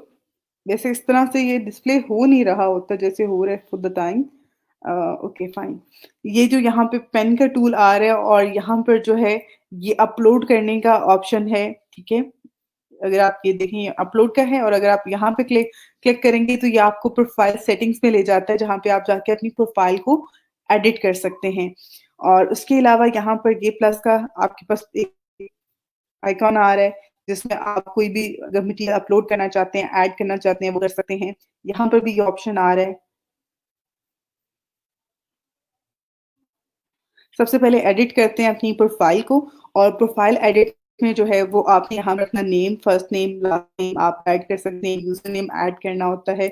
Speaker 1: वैसे इस तरह से ये डिस्प्ले हो नहीं रहा होता जैसे हो रहा है for the time. Okay fine. ये जो यहाँ पे पेन का टूल आ रहा है और यहाँ पर जो है ये अपलोड करने का ऑप्शन है, ठीक है? अगर आप ये देखें ये अपलोड का है और अगर आप यहाँ पे क्लिक क्लिक करेंगे तो ये आपको प्रोफाइल सेटिंग्स में ले जाता है जहाँ पे आप जाके अपनी प्रोफाइल को एडिट कर सकते हैं। और उसके अलावा यहाँ पर ये प्लस का आपके पास एक आइकॉन आ रहा है जिसमें आप कोई भी अगर मटीरियल अपलोड करना चाहते हैं, ऐड करना चाहते हैं वो कर सकते हैं। यहाँ पर भी ये ऑप्शन आ रहा है। सबसे पहले एडिट करते हैं अपनी प्रोफाइल को और प्रोफाइल एडिट में जो है वो आपने यहाँ पे अपना name, first name, last name आप ऐड कर सकते हैं, यूज़र नेम ऐड करना होता है।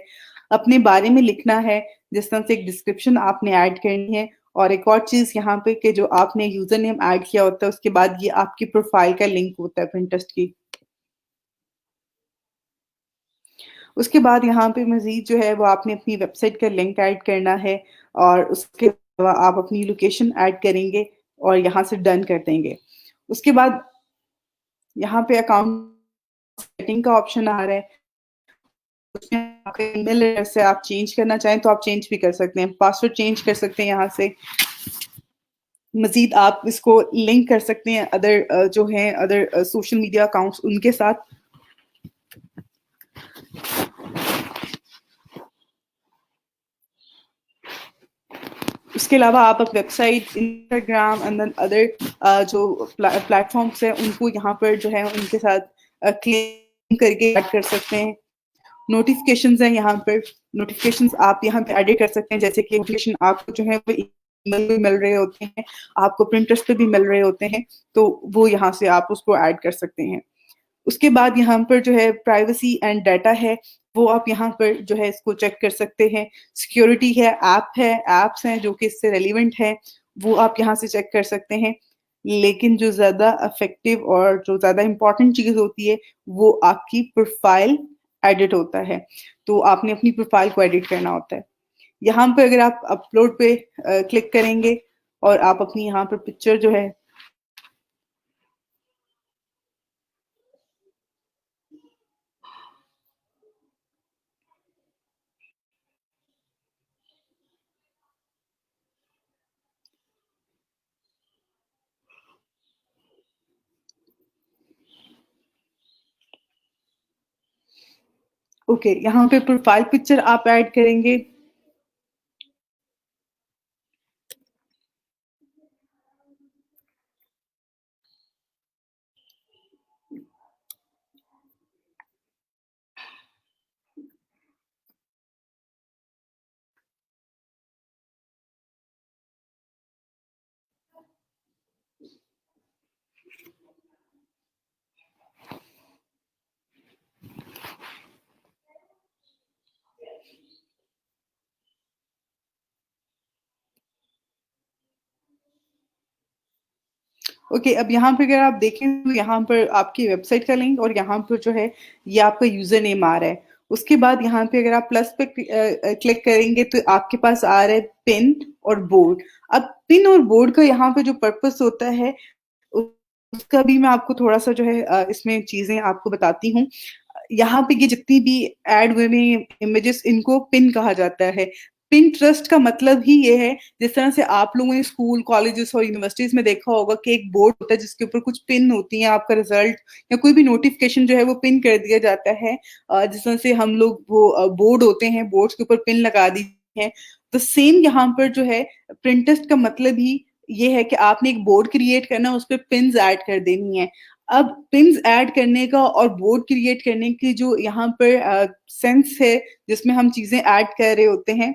Speaker 1: अपने बारे में लिखना है, जिस तरह से एक डिस्क्रिप्शन आपने ऐड करनी है और एक और चीज़ यहाँ पे कि जो आपने यूज़र नेम ऐड किया होता है, उसके बाद ये आपकी प्रोफ़ाइल का लिंक होता है पिंटरेस्ट की। उसके बाद यहाँ पे मज़ीद जो है वो आपने अपनी वेबसाइट का लिंक ऐड करना है और उसके अलावा आप अपनी लोकेशन ऐड करेंगे और यहाँ से डन कर देंगे। उसके बाद यहाँ पे अकाउंट सेटिंग का ऑप्शन आ रहा है, उसमें आपका ईमेल एड्रेस है, आप चेंज करना चाहें तो आप चेंज भी कर सकते हैं, पासवर्ड चेंज कर सकते हैं यहाँ से। मज़ीद आप इसको लिंक कर सकते हैं अदर जो हैं अदर सोशल मीडिया अकाउंट्स उनके साथ। उसके अलावा आप website, Instagram and then other जो प्लेटफ़ॉर्म्स हैं उनको यहाँ पर जो है उनके साथ क्लेम करके ऐड कर सकते हैं। नोटिफ़िकेशंस हैं यहाँ पर, नोटिफ़िकेशंस आप यहाँ पे एडिट कर सकते हैं, जैसे कि नोटिफ़िकेशन आपको जो है वो ईमेल पे मिल रहे होते हैं, आपको प्रिंटर्स पे भी मिल रहे होते हैं, तो वो यहाँ से आप उसको ऐड कर सकते हैं। उसके बाद यहाँ पर जो है प्राइवेसी एंड डाटा है, वो आप यहाँ पर जो है इसको चेक कर सकते हैं। सिक्योरिटी है, ऐप्स हैं जो कि इससे रेलेवेंट हैं, वो आप यहाँ से चेक कर सकते हैं। लेकिन जो ज़्यादा इफ़ेक्टिव और जो ज़्यादा इम्पोर्टेंट चीज़ होती है, वो आपकी प्रोफ़ाइल एडिट होता है। तो आपने अपनी प्रोफ़ाइल को एडिट करना होता है। यहाँ पे अगर आप अपलोड पे क्लिक करेंगे और आप अपनी यहाँ पर पिक्चर जो है ओके, यहाँ पे प्रोफ़ाइल पिक्चर आप ऐड करेंगे। ओके, अब यहाँ पे अगर आप देखें तो यहाँ पर आपकी वेबसाइट का लिंक और यहाँ पर जो है ये आपका यूज़र नेम आ रहा है। उसके बाद यहाँ पे अगर आप प्लस पे क्लिक करेंगे तो आपके पास आ रहा है पिन और बोर्ड। अब पिन और बोर्ड का यहाँ पे जो पर्पस होता है उ उसका भी मैं आपको थोड़ा-सा जो है इसमें चीज़ें आपको बताती हूँ। यहाँ पे ये जितनी भी ऐड हुए में इमेजेस इनको पिन कहा जाता है। पिंटरेस्ट का मतलब ही ये है, जिस तरह से आप लोगों ने स्कूल, कॉलेजेस और यूनिवर्सिटीज़ में देखा होगा कि एक बोर्ड होता है जिसके ऊपर कुछ पिन होती हैं, आपका रिज़ल्ट या कोई भी नोटिफ़िकेशन जो है वो पिन कर दिया जाता है। जिस तरह से हम लोग वो बोर्ड होते हैं, बोर्ड्स के ऊपर पिन लगा दी है। तो सेम यहाँ पर जो है पिंटरेस्ट का मतलब ही ये है कि आपने एक बोर्ड क्रिएट करना है, उसपे पिन्स ऐड कर देनी है। अब पिन्स ऐड करने का और बोर्ड क्रिएट करने की जो यहाँ पर सेंस है, जिसमें हम चीज़ें ऐड कर रहे होते हैं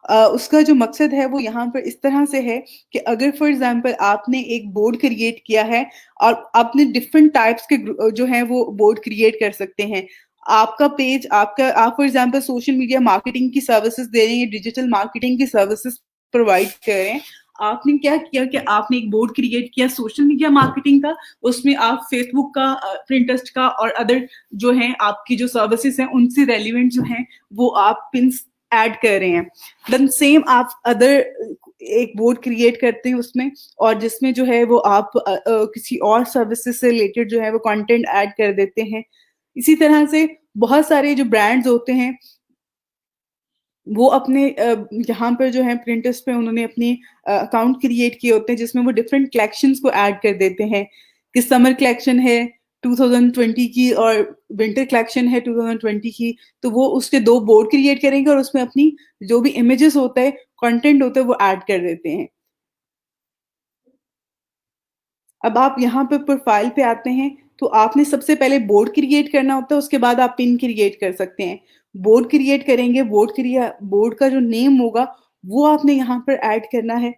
Speaker 1: उसका जो मकसद है वो यहाँ पर इस तरह से है कि अगर फॉर एग्ज़ाम्पल आपने एक बोर्ड क्रिएट किया है और आपने डिफरेंट टाइप्स के जो हैं वो बोर्ड क्रिएट कर सकते हैं। आपका पेज आपका आप for example social media marketing की सर्विसेज़ दे रहे हैं, डिजिटल मार्केटिंग की सर्विसेज़ प्रोवाइड कर रहे हैं। आपने क्या किया कि आपने एक बोर्ड क्रिएट किया सोशल मीडिया मार्केटिंग का, उसमें आप फेसबुक का पिंटरेस्ट का और अदर जो हैं आपकी जो सर्विसेज़ हैं उनसे रेलेवेंट जो हैं वो आप पिन्स ऐड कर रहे हैं। देन सेम आप अदर एक बोर्ड क्रिएट करते हैं उसमें और जिसमें जो है वो आप किसी और सर्विसेज से रिलेटेड जो है वो कंटेंट ऐड कर देते हैं। इसी तरह से बहुत सारे जो ब्रांड्स होते हैं वो अपने यहाँ पर जो है प्रिंटर्स पे उन्होंने अपने अकाउंट क्रिएट किए होते हैं जिसमें वो डिफरेंट कलेक्शंस को ऐड कर देते हैं कि समर कलेक्शन है 2020 की और विंटर कलेक्शन है 2020 की तो वो उसके 2 बोर्ड क्रिएट करेंगे और उसमें अपनी जो भी इमेजेस होता है, कंटेंट होता है वो ऐड कर देते हैं। अब आप यहाँ पे प्रोफाइल पे आते हैं, तो आपने सबसे पहले बोर्ड क्रिएट करना होता है, उसके बाद आप पिन क्रिएट कर सकते हैं। बोर्ड क्रिएट करेंगे, बोर्ड का जो नेम होगा, वो आपने यहाँ पर ऐड करना है।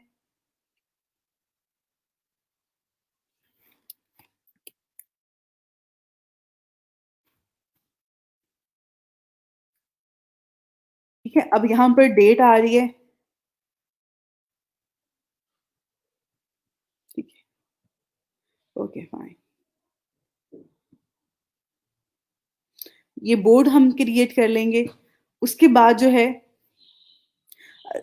Speaker 1: ठीक है? अब यहाँ पर डेट आ रही है, ठीक है, ओके फाइन। ये बोर्ड हम क्रिएट कर लेंगे। उसके बाद जो है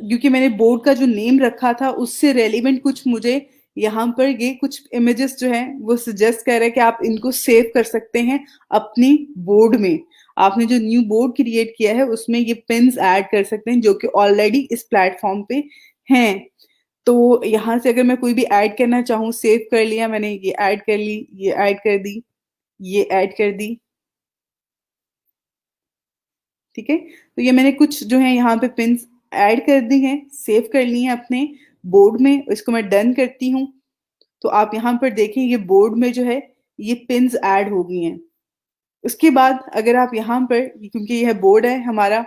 Speaker 1: क्योंकि मैंने बोर्ड का जो नेम रखा था उससे रेलेवेंट कुछ मुझे यहाँ पर ये कुछ इमेजेस जो हैं वो सजेस्ट कर रहे हैं कि आप इनको सेव कर सकते हैं अपनी बोर्ड में। आपने जो न्यू बोर्ड क्रिएट किया है उसमें ये पिन्स ऐड कर सकते हैं जो कि ऑलरेडी इस प्लेटफॉर्म पे हैं। तो यहाँ से अगर मैं कोई भी ऐड करना चाहूँ, सेव कर लिया मैंने, ये ऐड कर ली, ये ऐड कर दी, ये ऐड कर दी, ठीक है? तो ये मैंने कुछ जो है यहाँ पे पिन्स ऐड कर दी हैं, सेव कर ली हैं अपने बोर्ड में, इसको मैं डन करती हूँ। तो आप यहाँ पर देखें ये बोर्ड में जो है ये पिन्स ऐड हो गई हैं। उसके बाद अगर आप यहाँ पर, क्योंकि यह बोर्ड है हमारा,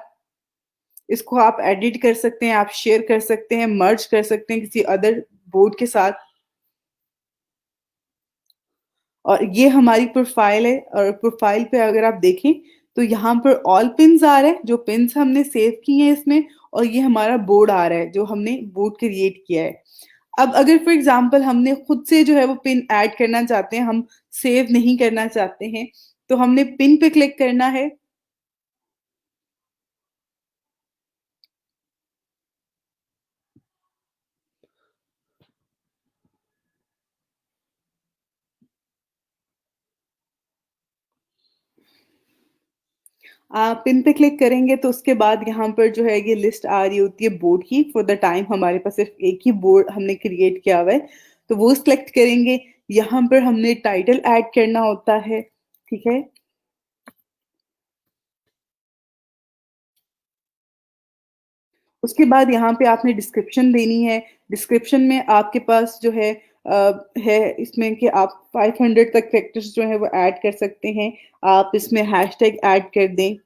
Speaker 1: इसको आप एडिट कर सकते हैं, आप शेयर कर सकते हैं, मर्ज कर सकते हैं किसी अदर बोर्ड के साथ। और ये हमारी प्रोफाइल है और प्रोफाइल पे अगर आप देखें तो यहाँ पर ऑल पिन्स आ रहे हैं जो पिन्स हमने सेव किए हैं इसमें, और ये हमारा बोर्ड आ रहा है जो हमने बोर्ड क्रिएट किया है। अब अगर फॉर एग्जांपल हमने खुद से जो है वो पिन ऐड करना चाहते हैं, हम सेव नहीं करना चाहते हैं, तो हमने पिन पे क्लिक करना है। पिन पे क्लिक करेंगे तो उसके बाद यहाँ पर जो है ये लिस्ट आ रही होती है बोर्ड की। फॉर द टाइम हमारे पास सिर्फ एक ही बोर्ड हमने क्रिएट किया हुआ है, तो वो सिलेक्ट करेंगे। यहाँ पर हमने टाइटल ऐड करना होता है, ठीक है? उसके बाद यहाँ पे आपने डिस्क्रिप्शन देनी है। डिस्क्रिप्शन में आपके पास जो है है इसमें कि आप 500 तक फैक्टर्स जो है वो ऐड कर सकते हैं। आप इसमें हैशटैग ऐड कर दें।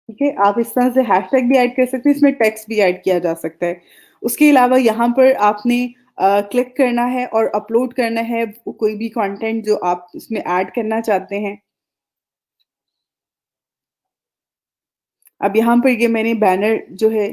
Speaker 1: ठीक है, आप इस तरह से हैशटैग भी ऐड कर सकते हैं, इसमें टेक्स्ट भी ऐड किया जा सकता है। उसके अलावा यहाँ पर आपने क्लिक करना है और अपलोड करना है कोई भी कंटेंट जो आप इसमें ऐड करना चाहते हैं। अब यहाँ पर ये मैंने बैनर जो है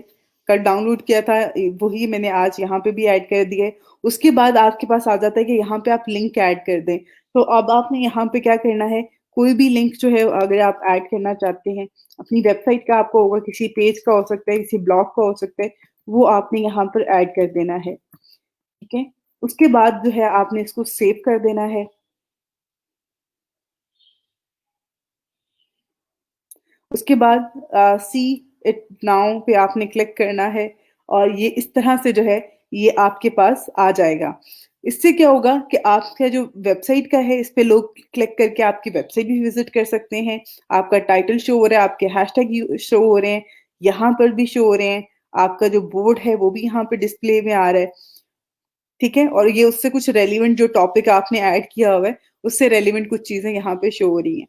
Speaker 1: कल डाउनलोड किया था, वही मैंने आज यहाँ पे भी ऐड कर दिया है। उसके बाद आपके पास आ जाता है कि यहाँ पे आप लिंक ऐड कर दें। तो अब आपने यहाँ पे क्या करना है, कोई भी लिंक जो है अगर आप ऐड करना चाहते हैं, अपनी वेबसाइट का आपको होगा, किसी पेज का हो सकता है, किसी ब्लॉग का हो सकता है, वो आपने यहाँ पर ऐड कर देना है, ठीक है? उसके बाद जो है आपने इसको सेव कर देना है। उसके बाद सी इट नाउ पे आपने क्लिक करना है और ये इस तरह से जो है ये आपके पास आ जाएगा। इससे क्या होगा कि आपका जो वेबसाइट का है इस पे लोग क्लिक करके आपकी वेबसाइट भी विजिट कर सकते हैं। आपका टाइटल शो हो रहा है, आपके हैशटैग शो हो रहे हैं, यहाँ पर भी शो हो रहे हैं, आपका जो बोर्ड है वो भी यहाँ पे डिस्प्ले में आ रहा है, ठीक है? और ये उससे कुछ रेलिवेंट जो टॉपिक आपने ऐड किया हुआ है उससे रेलिवेंट कुछ चीजें यहाँ पे शो हो रही हैं।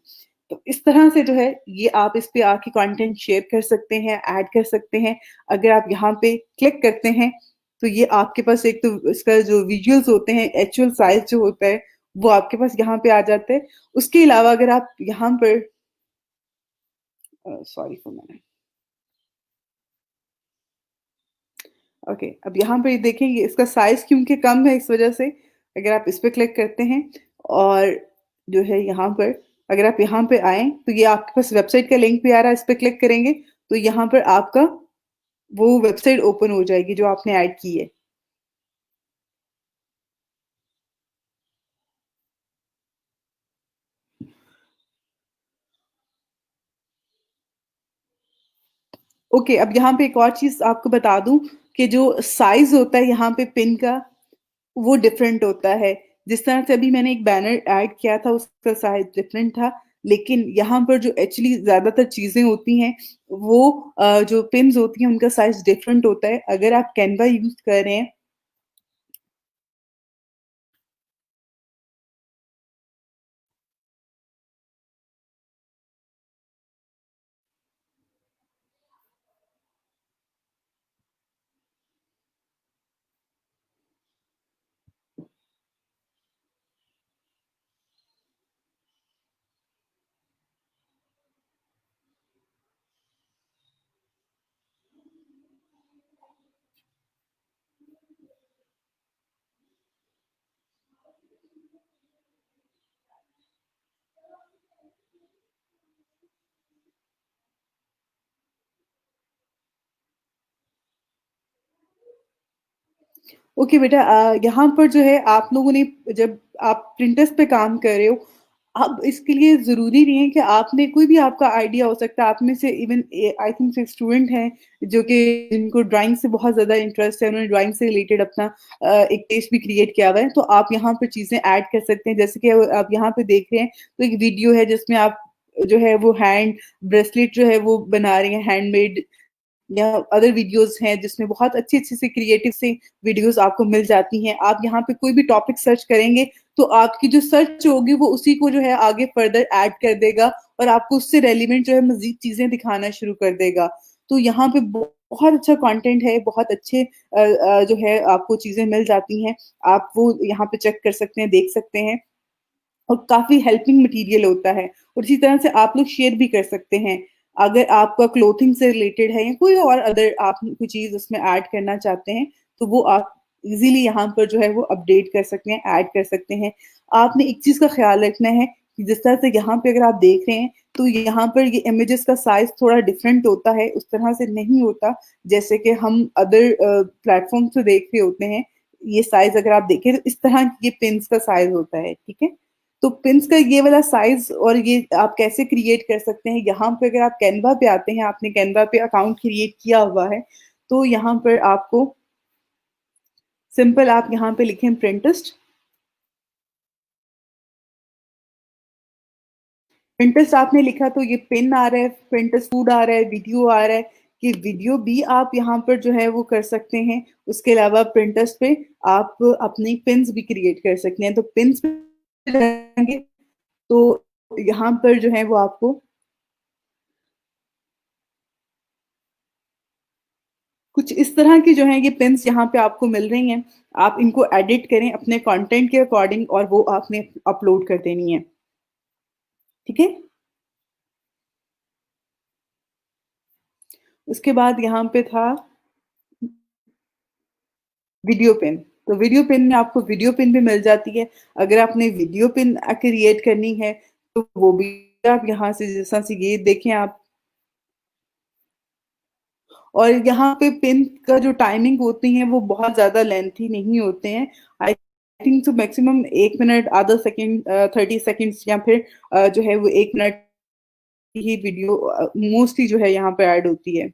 Speaker 1: तो इस तरह से जो है ये आप इस पे आके कंटेंट शेयर कर सकते हैं, ऐड कर सकते हैं। अगर आप यहाँ पे क्लिक करते हैं तो ये आपके पास एक तो इसका जो विजुअल्स होते हैं, एक्चुअल साइज जो होता है वो आपके पास यहाँ पे आ जाता है। उसके अलावा अगर आप यहाँ पर सॉरी फॉर मैंने ओके, अब यहाँ पे देखें ये इसका साइज क्योंकि कम है इस वजह से अगर आप इस पे क्लिक करते हैं और जो है यहाँ पर अगर आप यहाँ पे आए तो ये आपके पास वेबसाइट का लिंक भी आ रहा है, इस पे क्लिक करेंगे तो यहाँ पर आपका वो वेबसाइट ओपन हो जाएगी जो आपने ऐड की है। ओके, अब यहाँ पे एक और चीज आपको बता दूं कि जो साइज होता है यहाँ पे पिन का वो डिफरेंट होता है। जिस तरह से अभी मैंने एक बैनर ऐड किया था उसका साइज डिफरेंट था, लेकिन यहाँ पर जो एक्चुअली ज्यादातर चीजें होती हैं वो जो पिन्स होती हैं उनका साइज डिफरेंट होता है। अगर आप कैनवा यूज कर रहे हैं ओके बेटा, यहाँ पर जो है आप लोगों ने जब आप प्रिंटर्स पे काम कर रहे हो, अब इसके लिए ज़रूरी नहीं है कि आपने कोई भी आपका आइडिया हो सकता है। आप में से इवन आई थिंक एक स्टूडेंट हैं जो कि जिनको ड्राइंग से बहुत ज़्यादा इंटरेस्ट है, उन्होंने ड्राइंग से रिलेटेड अपना एक पेज भी क्रिएट किया हुआ है। तो आप यहाँ पर चीज़ें ऐड कर सकते हैं, जैसे कि आप यहाँ पे देख रहे हैं, तो एक वीडियो है जिसमें आप जो है वो हैंड ब्रेसलेट जो है वो बना रही हैं, हैंडमेड, या अदर वीडियोस हैं जिसमें बहुत अच्छी-अच्छी सी क्रिएटिव सी वीडियोस आपको मिल जाती हैं। आप यहाँ पे कोई भी टॉपिक सर्च करेंगे, तो आपकी जो सर्च होगी वो उसी को जो है आगे फर्दर ऐड कर देगा और आपको उससे रेलेवेंट जो है मज़ीद चीज़ें दिखाना शुरू कर देगा। तो यहाँ पे बहुत अच्छा कंटेंट है, बहुत अच्छे जो है आपको चीज़ें मिल जाती हैं। आप वो यहाँ पे चेक कर सकते हैं, देख सकते हैं। और काफ़ी हेल्पिंग मटीरियल होता है और इसी तरह से आप लोग शेयर भी कर सकते हैं। अगर आपका क्लॉथिंग से रिलेटेड है या कोई और अदर आप कोई चीज़ उसमें ऐड करना चाहते हैं, तो वो आप इज़िली यहाँ पर जो है वो अपडेट कर सकते हैं, ऐड कर सकते हैं। आपने एक चीज़ का ख़्याल रखना है कि जिस तरह से यहाँ पे अगर आप देख रहे हैं, तो यहाँ पर ये इमेजेस का साइज़ थोड़ा डिफरेंट होता है, उस तरह से नहीं होता, जैसे कि हम अदर प्लेटफ़ॉर्म से देख रहे होते हैं। ये साइज़ अगर आप देखें तो इस तरह ये पिन्स का साइज़ होता है, ठीक है? तो पिन्स का ये वाला साइज़ और ये आप कैसे क्रिएट कर सकते हैं, यहाँ पे अगर आप कैनवा पे आते हैं, आपने कैनवा पे अकाउंट क्रिएट किया हुआ है, तो यहाँ पर आपको सिंपल आप यहाँ पे लिखें प्रिंटिस्ट। प्रिंटिस्ट आपने लिखा तो ये पिन आ रहा है, प्रिंटिस्ट फूड आ रहा है, वीडियो आ रहा है, कि वीडियो भी आप यहाँ पर जो है वो कर सकते हैं। उसके अलावा प्रिंटिस्ट पे आप अपनी पिन्स भी क्रिएट कर सकते हैं। तो पिन्स पे जाएँगे, तो यहाँ पर जो है वो आपको कुछ इस तरह की जो हैं ये पिन्स यहाँ पे आपको मिल रही हैं। आप इनको एडिट करें अपने कंटेंट के अकॉर्डिंग और वो आपने अपलोड कर देनी है। ठीक है? उसके बाद यहाँ पे था वीडियो पिन। तो वीडियो पिन में आपको वीडियो पिन भी मिल जाती है। अगर आपने वीडियो पिन क्रिएट करनी है, तो वो भी आप यहाँ से जैसा कि ये देखें आप, और यहाँ पे पिन का जो टाइमिंग होती है वो बहुत ज़्यादा लेंथी नहीं होते हैं। I think so maximum 1 minute आधा सेकंड 30 सेकंड्स या फिर जो है वो 1 मिनट की ही वीडियो मोस्टली जो है यहाँ पे ऐड होती है।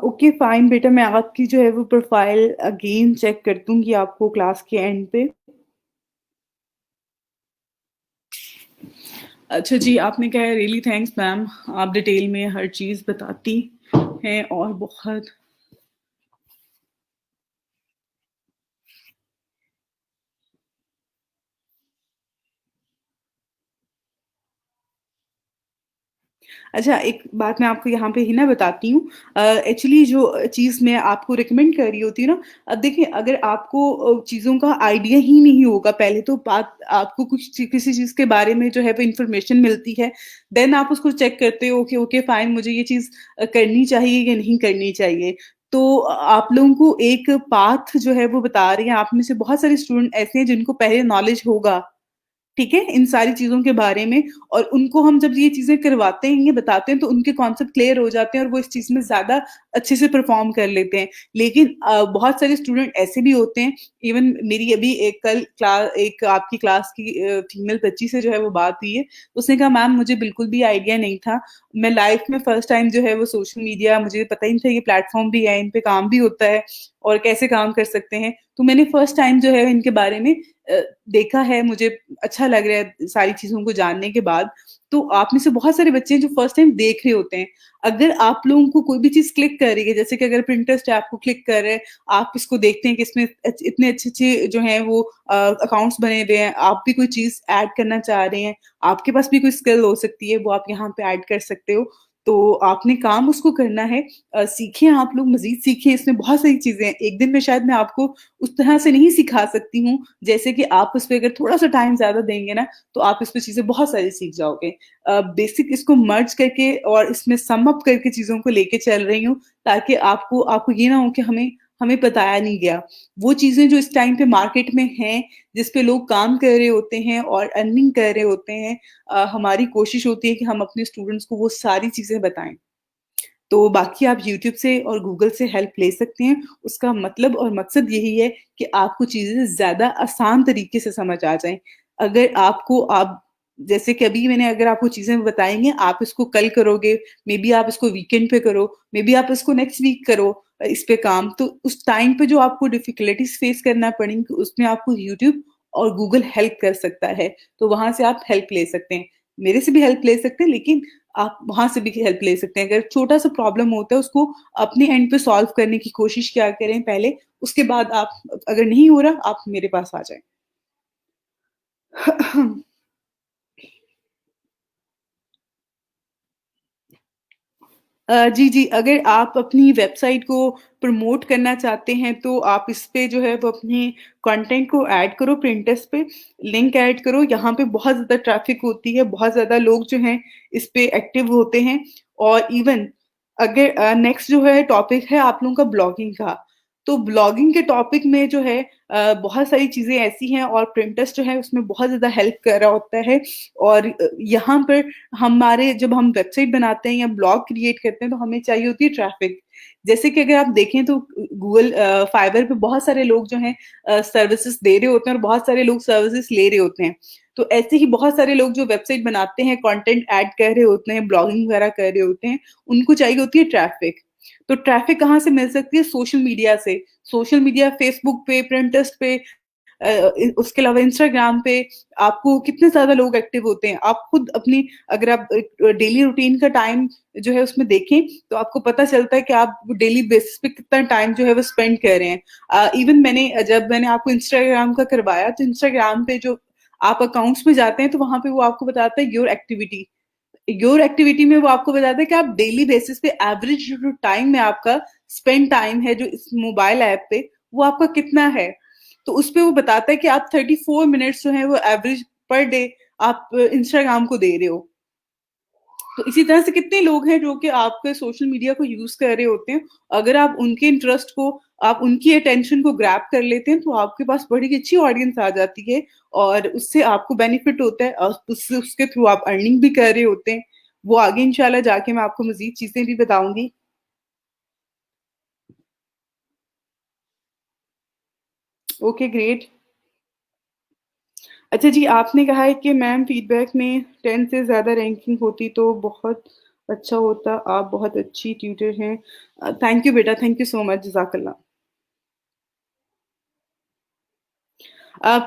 Speaker 1: ओके फाइन बेटा, मैं आपकी जो है वो प्रोफाइल अगेन चेक कर दूँगी आपको क्लास के एंड पे। अच्छा जी, आपने कहा है रियली थैंक्स मैम, आप डिटेल में हर चीज़ बताती हैं और बहुत अच्छा, एक बात मैं आपको यहाँ पे ही ना बताती हूँ। एक्चुअली जो चीज़ मैं आपको रिकमेंड कर रही होती हूँ ना, अब देखिए अगर आपको चीज़ों का आइडिया ही नहीं होगा, पहले तो बात आपको कुछ किसी चीज़ के बारे में जो है वो इन्फॉर्मेशन मिलती है, देन आप उसको चेक करते हो कि ओके फाइन, मुझे ये चीज़ करनी चाहिए या नहीं करनी चाहिए। तो आप लोगों को एक पाथ जो है वो बता रही हैं, आप में से बहुत सारे स्टूडेंट ऐसे हैं जिनको पहले नॉलेज होगा ठीक है? इन सारी चीज़ों के बारे में और उनको हम जब ये चीज़ें करवाते हैं, ये बताते हैं तो उनके कॉन्सेप्ट क्लियर हो जाते हैं और वो इस चीज़ में ज़्यादा अच्छे से परफ़ॉर्म कर लेते हैं। लेकिन बहुत सारे स्टूडेंट ऐसे भी होते हैं इवन मेरी अभी एक आपकी क्लास की फीमेल बच्ची से जो है वो बात हुई है। उसने कहा मैम मुझे बिल्कुल भी आइडिया नहीं था। मैं लाइफ़ में फर्स्ट टाइम जो है वो सोशल मीडिया मुझे पता ही नहीं था ये प्लेटफ़ॉर्म भी है, इन पे काम भी होता है और कैसे काम कर सकते हैं। तो मैंने फर्स्ट टाइम जो है इनके बारे में देखा है, मुझे अच्छा लग रहा है सारी चीज़ों को जानने के बाद। तो आप में से बहुत सारे बच्चे हैं जो फर्स्ट टाइम देख रहे होते हैं। अगर आप लोगों को कोई भी चीज़ क्लिक कर रही है, जैसे कि अगर पिंटरेस्ट है आपको क्लिक कर रहे हैं, आप इसको देखते हैं कि इसमें इतने अच्छे-अच्छे जो हैं वो अकाउंट्स बने हुए हैं, आप भी कोई चीज़ ऐड करना चाह रहे हैं, आपके पास भी कोई स्किल हो सकती है, वो आप यहाँ पे ऐड कर सकते हो। तो आपने काम उसको करना है सीखें आप लोग मज़ीद सीखें, इसमें बहुत सारी चीज़ें हैं। एक दिन में शायद मैं आपको उस तरह से नहीं सिखा सकती हूँ, जैसे कि आप उस पे अगर थोड़ा-सा टाइम ज़्यादा देंगे ना, तो आप इस पे चीज़ें बहुत सारी सीख जाओगे। बेसिक इसको मर्ज करके और इसमें सम अप करके चीज़ों को लेके चल रही हूँ, ताकि आपको आपको ये ना हो कि हमें हमें बताया नहीं गया। वो चीज़ें जो इस टाइम पे मार्केट में हैं, जिस पे लोग काम कर रहे होते हैं और अर्निंग कर रहे होते हैं हमारी कोशिश होती है कि हम अपने स्टूडेंट्स को वो सारी चीज़ें बताएँ। तो बाकी आप यूट्यूब से और गूगल से हेल्प ले सकते हैं। उसका मतलब और मकसद यही है कि आपको चीज़ें ज़्यादा आसान तरीके से समझ आ जाएँ। अगर आपको आप जैसे कि अभी मैंने अगर आपको चीज़ें बताई हैं, आप इसको कल करोगे, मेबी आप इसको वीकेंड पे करो, मेबी आप इसको नेक्स्ट वीक करो इस पे काम, तो उस टाइम पे जो आपको डिफ़िकल्टीज़ फेस करना पड़ेंगी, उसमें आपको यूट्यूब और गूगल हेल्प कर सकता है। तो वहाँ से आप हेल्प ले सकते हैं। मेरे से भी हेल्प ले सकते हैं, लेकिन आप वहाँ से भी हेल्प ले सकते हैं। अगर छोटा-सा प्रॉब्लम होता है उसको अपने एंड पे सॉल्व करने की कोशिश किया करें पहले, उसके बाद आप अगर नहीं हो रहा आप मेरे पास आ जाएँ। जी, जी। अगर आप अपनी वेबसाइट को प्रमोट करना चाहते हैं, तो आप इस पे जो है वो अपनी कंटेंट को ऐड करो पिंटरेस्ट पे, लिंक ऐड करो। यहाँ पे बहुत ज़्यादा ट्रैफ़िक होती है, बहुत ज़्यादा लोग जो हैं इस पे एक्टिव होते हैं और इवन अगर नेक्स्ट जो है टॉपिक है आप लोगों का ब्लॉगिंग का। तो ब्लॉगिंग के टॉपिक में जो है बहुत सारी चीज़ें ऐसी हैं और पिंटरेस्ट जो है उसमें बहुत ज़्यादा हेल्प कर रहा होता है और यहाँ पर हमारे जब हम वेबसाइट बनाते हैं या ब्लॉग क्रिएट करते हैं तो हमें चाहिए होती है ट्रैफिक। जैसे कि अगर आप देखें तो गूगल फाइवर पे बहुत सारे लोग जो हैं सर्विसेज़ दे रहे होते हैं और बहुत सारे लोग सर्विसेज़ ले रहे होते हैं। तो ऐसे ही बहुत सारे लोग जो वेबसाइट बनाते हैं, कंटेंट ऐड कर रहे होते हैं, ब्लॉगिंग वगैरह कर रहे होते हैं, उनको चाहिए होती है ट्रैफिक। तो ट्रैफिक कहाँ से मिल सकती है? सोशल मीडिया से। सोशल मीडिया फेसबुक पे, पिंटरेस्ट पे उसके अलावा इंस्टाग्राम पे आपको कितने ज़्यादा लोग एक्टिव होते हैं। आप खुद अपनी अगर आप डेली रूटीन का टाइम जो है उसमें देखें, तो आपको पता चलता है कि आप डेली बेसिस पे कितना टाइम जो है वो स्पेंड कर रहे हैं। इवन जब मैंने आपको इंस्टाग्राम का करवाया, तो इंस्टाग्राम पे जो आप अकाउंट्स में जाते हैं, तो वहाँ पे वो आपको बताता है योर एक्टिविटी में वो आपको बताता है कि आप डेली बेसिस पे एवरेज जो टाइम है आपका स्पेंड टाइम है जो इस मोबाइल ऐप पे वो आपका कितना है। तो उसपे वो बताता है कि आप 34 मिनट्स जो है वो एवरेज पर डे आप इंस्टाग्राम को दे रहे हो। तो इसी तरह से कितने लोग हैं जो कि आपके सोशल मीडिया को यूज़ कर रहे होते हैं। अगर आप उनके इंटरेस्ट को आप उनकी अटेंशन को ग्रैब कर लेते हैं, तो आपके पास बड़ी अच्छी ऑडियंस आ जाती है और उससे आपको बेनिफिट होता है और उससे उसके थ्रू आप अर्निंग भी कर रहे होते हैं। वो आगे इंशाल्लाह जाके मैं आपको मज़ीद चीज़ें भी बताऊँगी। Okay, great. अच्छा जी, आपने कहा है कि मैम फीडबैक में 10 से ज़्यादा रैंकिंग होती तो बहुत अच्छा होता। आप बहुत अच्छी ट्यूटर हैं। थैंक यू बेटा, थैंक यू सो मच, जज़ाकल्लाह।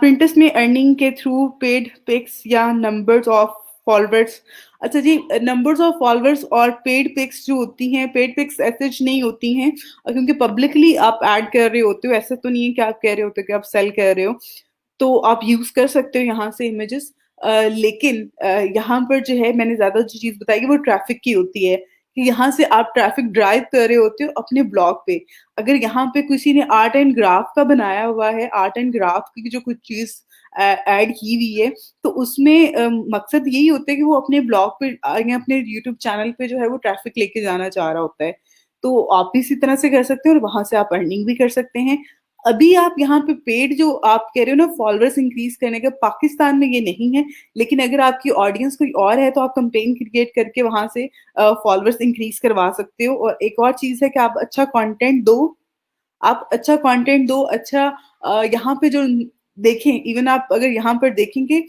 Speaker 1: पिंटरेस्ट में अर्निंग के थ्रू पेड पिक्स या नंबर्स ऑफ फॉलोअर्स। अच्छा जी, नंबर्स ऑफ फॉलोअर्स और पेड पिक्स जो होती हैं, पेड पिक्स ऐसे नहीं होती हैं क्योंकि पब्लिकली आप ऐड कर रहे होते हो, ऐसा तो नहीं है कि आप कह रहे होते हो कि आप सेल कर रहे हो। तो आप यूज़ कर सकते हो यहाँ से इमेजेस लेकिन यहाँ पर जो है मैंने ज़्यादा जो चीज़ बताई है वो ट्रैफ़िक की होती है, कि यहाँ से आप ट्रैफ़िक ड्राइव कर रहे होते हो अपने ब्लॉग पे। अगर यहाँ पे किसी ने आर्ट एंड ग्राफ का बनाया हुआ है, आर्ट एंड ग्राफ की जो कुछ चीज़ ऐड की हुई है, तो उसमें मकसद यही होता है कि वो अपने ब्लॉग पे या अपने यूट्यूब चैनल पे जो है वो ट्रैफ़िक लेके जाना चाह रहा होता है। तो आप भी इसी तरह से कर सकते हैं और वहाँ से आप अर्निंग भी कर सकते हैं। अभी आप यहाँ पे पेड जो आप कह रहे हो ना फॉलोअर्स इंक्रीज़ करने का, पाकिस्तान में ये नहीं है, लेकिन अगर आपकी ऑडियंस कोई और है तो आप कैंपेन क्रिएट करके वहाँ से फॉलोअर्स इंक्रीज़ करवा सकते हो। और एक और चीज़ है कि आप अच्छा कंटेंट दो, आप अच्छा कंटेंट दो, अच्छा यहाँ पे जो देखें, इवन आप अगर यहाँ पर देखेंगे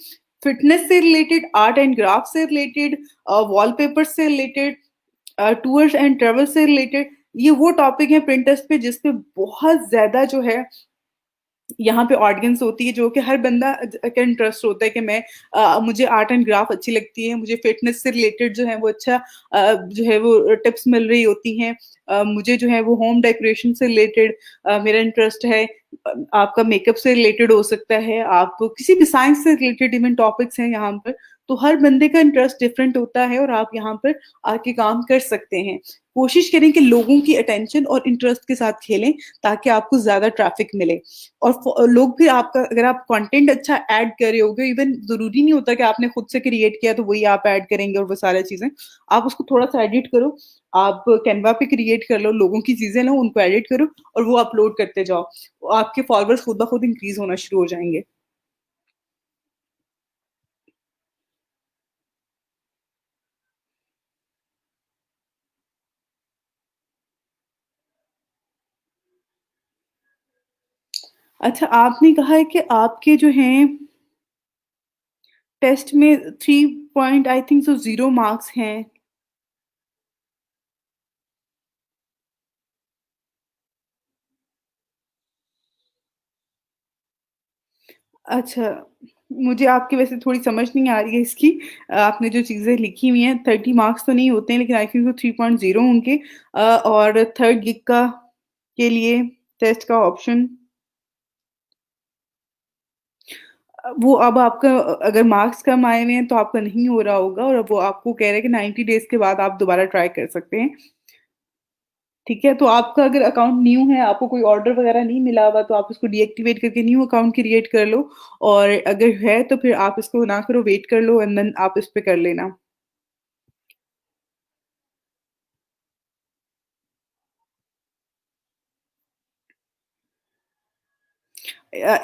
Speaker 1: फिटनेस से रिलेटेड, आर्ट एंड क्राफ्ट से रिलेटेड, वॉलपेपर से रिलेटेड, टूर्स एंड ट्रैवल से रिलेटेड, ये वो टॉपिक है पिंटरेस्ट पे जिस पे बहुत ज़्यादा जो है यहाँ पे ऑडियंस होती है, जो कि हर बंदा का इंटरेस्ट होता है कि मैं मुझे आर्ट एंड क्राफ्ट अच्छी लगती है, मुझे फिटनेस से रिलेटेड जो है वो अच्छा जो है वो टिप्स मिल रही होती हैं, मुझे जो है वो होम डेकोरेशन से रिलेटेड मेरा इंटरेस्ट है, आपका मेकअप से रिलेटेड हो सकता है, आप किसी भी साइंस से रिलेटेड इवन टॉपिक्स हैं यहाँ पर। तो हर बंदे का इंटरेस्ट डिफरेंट होता है और आप यहाँ पर आके काम कर सकते हैं। कोशिश करें कि लोगों की अटेंशन और इंटरेस्ट के साथ खेलें, ताकि आपको ज़्यादा ट्रैफिक मिले। और लोग फिर आपका, अगर आप कंटेंट अच्छा ऐड कर रहे होगे, इवन ज़रूरी नहीं होता कि आपने खुद से क्रिएट किया तो वही आप ऐड करेंगे और वो सारी चीज़ें। आप उसको थोड़ा-सा एडिट करो, आप कैनवा पे क्रिएट कर लो, लोगों की चीज़ें लो, उनको एडिट करो और वो अपलोड करते जाओ। आपके फॉलोवर्स खुद ब खुद इंक्रीज़ होना शुरू हो जाएँगे। अच्छा, आपने कहा है कि आपके जो हैं टेस्ट में 3 point I think so 0 marks हैं। अच्छा, मुझे आपकी वैसे थोड़ी समझ नहीं आ रही है इसकी। आपने जो चीज़ें लिखी हुई हैं 30 मार्क्स तो नहीं होते हैं, लेकिन आई थिंक वो 3.0 होंगे। और थर्ड गिग का के लिए टेस्ट का ऑप्शन वो अब आपका अगर मार्क्स कम आए हुए हैं तो आपका नहीं हो रहा होगा, और अब वो आपको कह रहे हैं कि 90 डेज़ के बाद आप दोबारा ट्राई कर सकते हैं। ठीक है? तो आपका अगर अकाउंट न्यू है, आपको कोई ऑर्डर वगैरह नहीं मिला हुआ, तो आप इसको डीएक्टिवेट करके न्यू अकाउंट क्रिएट कर लो, और अगर है तो फिर आप इसको ना करो, वेट कर लो एंड देन आप इस पे कर लेना।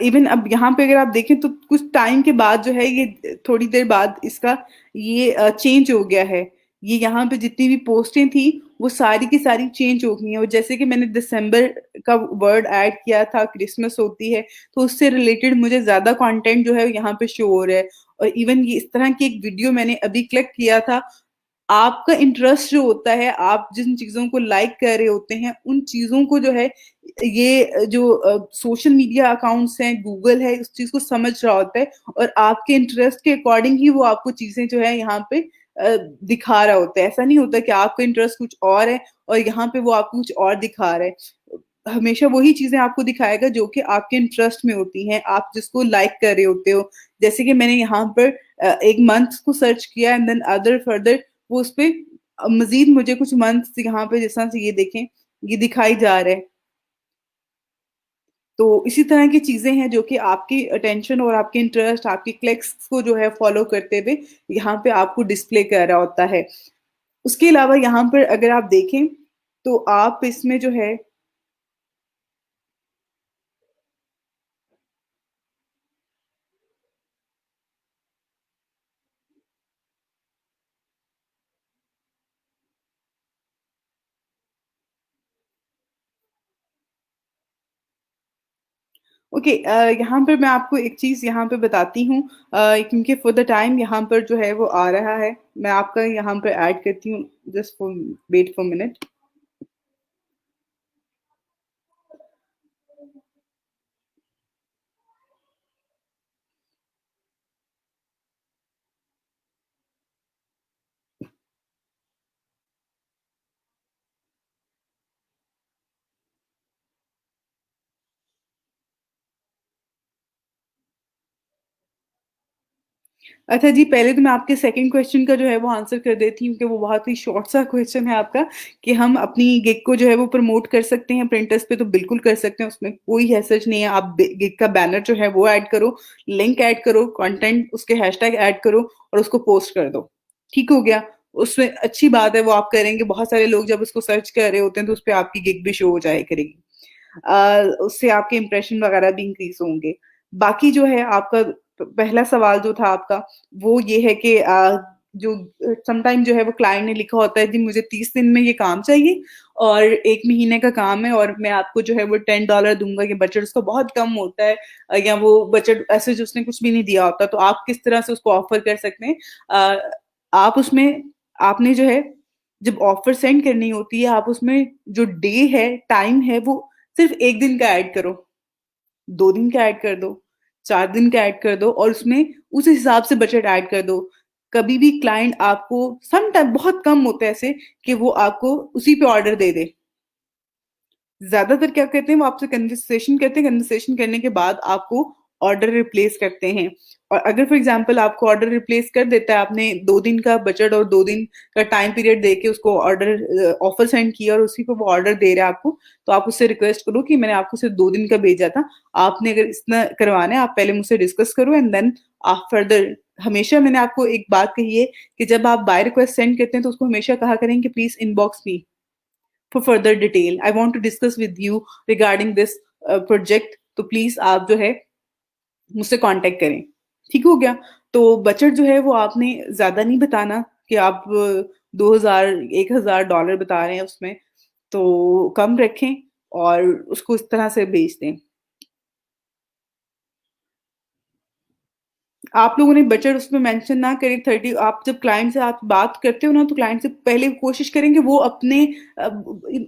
Speaker 1: इवन अब यहाँ पे अगर आप देखें तो कुछ टाइम के बाद जो है ये थोड़ी देर बाद इसका ये चेंज हो गया है। ये यहाँ पे जितनी भी पोस्टें थी वो सारी की सारी चेंज हो गई हैं, और जैसे कि मैंने दिसंबर का वर्ड ऐड किया था, क्रिसमस होती है, तो उससे रिलेटेड मुझे ज़्यादा कंटेंट जो है यहाँ पे शो हो रहा है। और इवन ये इस तरह की एक वीडियो मैंने अभी क्लिक किया था, आपका इंटरेस्ट जो होता है, आप जिन चीज़ों को लाइक कर रहे होते हैं, उन चीज़ों को जो है ये जो सोशल मीडिया अकाउंट्स हैं, गूगल है, उस चीज़ को समझ रहा होता है, और आपके इंटरेस्ट के अकॉर्डिंग ही वो आपको चीज़ें जो है यहाँ पे दिखा रहा होता है। ऐसा नहीं होता कि आपका इंटरेस्ट कुछ और है और यहाँ पे वो आपको कुछ और दिखा रहा है। हमेशा वही चीज़ें आपको दिखाएगा जो कि आपके इंटरेस्ट में होती हैं, आप जिसको लाइक कर रहे होते हो। जैसे कि मैंने यहाँ पर एक मंथ को सर्च किया एंड देन अदर फर्दर वो उसपे मज़ीद मुझे कुछ मंथ्स यहाँ पे जिस तरह से ये देखें, ये दिखाई जा रहा है। तो इसी तरह की चीज़ें हैं जो कि आपकी अटेंशन और आपके इंटरेस्ट, आपकी क्लिक्स को जो है फ़ॉलो करते हुए यहाँ पे आपको डिस्प्ले कर रहा होता है। उसके अलावा यहाँ पर अगर आप देखें, तो आप इसमें जो है ओके, यहाँ पर मैं आपको एक चीज़ यहाँ पे बताती हूँ, क्योंकि फॉर द टाइम यहाँ पर जो है वो आ रहा है। मैं आपका यहाँ पे ऐड करती हूँ, just for wait for minute. अच्छा जी, पहले तो मैं आपके सेकंड क्वेश्चन का जो है वो आंसर कर देती हूँ कि वो बहुत ही शॉर्ट सा क्वेश्चन है आपका, कि हम अपनी गिग को जो है वो प्रमोट कर सकते हैं Pinterest पे, तो बिल्कुल कर सकते हैं, उसमें कोई हैसच नहीं है। आप गिग का बैनर जो है वो ऐड करो, लिंक ऐड करो, कंटेंट उसके हैशटैग ऐड करो और उसको पोस्ट कर दो। ठीक हो गया? उसमें अच्छी बात है वो आप करेंगे, बहुत सारे लोग जब उसको सर्च कर रहे होते हैं तो उसपे आपकी गिग भी शो हो जाया करेगी। उससे आपके इंप्रेशन वगैरह भी इंक्रीज़ होंगे। बाकी जो है आपका पहला सवाल जो था आपका, वो ये है कि जो समटाइम जो है वो क्लाइंट ने लिखा होता है कि मुझे 30 दिन में ये काम चाहिए और 1 महीने का काम है और मैं आपको जो है वो $10 दूँगा, ये बजट उसका बहुत कम होता है, या वो बजट ऐसे जो उसने कुछ भी नहीं दिया होता, तो आप किस तरह से उसको ऑफ़र कर सकते हैं। आप उसमें आपने जो है जब ऑफ़र सेंड करनी होती है, आप उसमें जो डे है, टाइम है, वो सिर्फ़ 1 दिन का ऐड करो, 2 दिन का ऐड कर दो, 4 दिन का ऐड कर दो और उसमें उस हिसाब से बजट ऐड कर दो। कभी भी क्लाइंट आपको सम टाइम बहुत कम होता है ऐसे कि वो आपको उसी पे ऑर्डर दे दे। ज़्यादातर क्या कहते हैं वो आपसे कन्वर्सेशन करते हैं, कन्वर्सेशन करने के बाद आपको ऑर्डर रिप्लेस करते हैं। और अगर फॉर एग्ज़ाम्पल आपको ऑर्डर रिप्लेस कर देता है, आपने 2 दिन का बजट और 2 दिन का टाइम पीरियड दे के उसको ऑर्डर ऑफ़र सेंड किया और उसी पे वो ऑर्डर दे रहा है आपको, तो आप उससे रिक्वेस्ट करो कि मैंने आपको सिर्फ़ 2 दिन का भेजा था। आपने अगर इतना करवाना है, आप पहले मुझसे डिस्कस करो एंड देन आप फर्दर हमेशा मैंने आपको एक बात कही है कि जब आप बाय रिक्वेस्ट सेंड करते हैं, तो उसको हमेशा कहा करें कि please inbox me for further detail. I want to discuss with you regarding this project, तो प्लीज़ आप जो है मुझसे कॉन्टैक्ट करें। ठीक हो गया? तो बजट जो है वो आपने ज़्यादा नहीं बताना कि आप 2000 $1000 बता रहे हैं उसमें, तो कम रखें और उसको इस तरह से बेच दें। आप लोगों ने बजट उसमें मेंशन ना करें 30। आप जब क्लाइंट से आप बात करते हो ना, तो क्लाइंट से पहले कोशिश करें कि वो अपने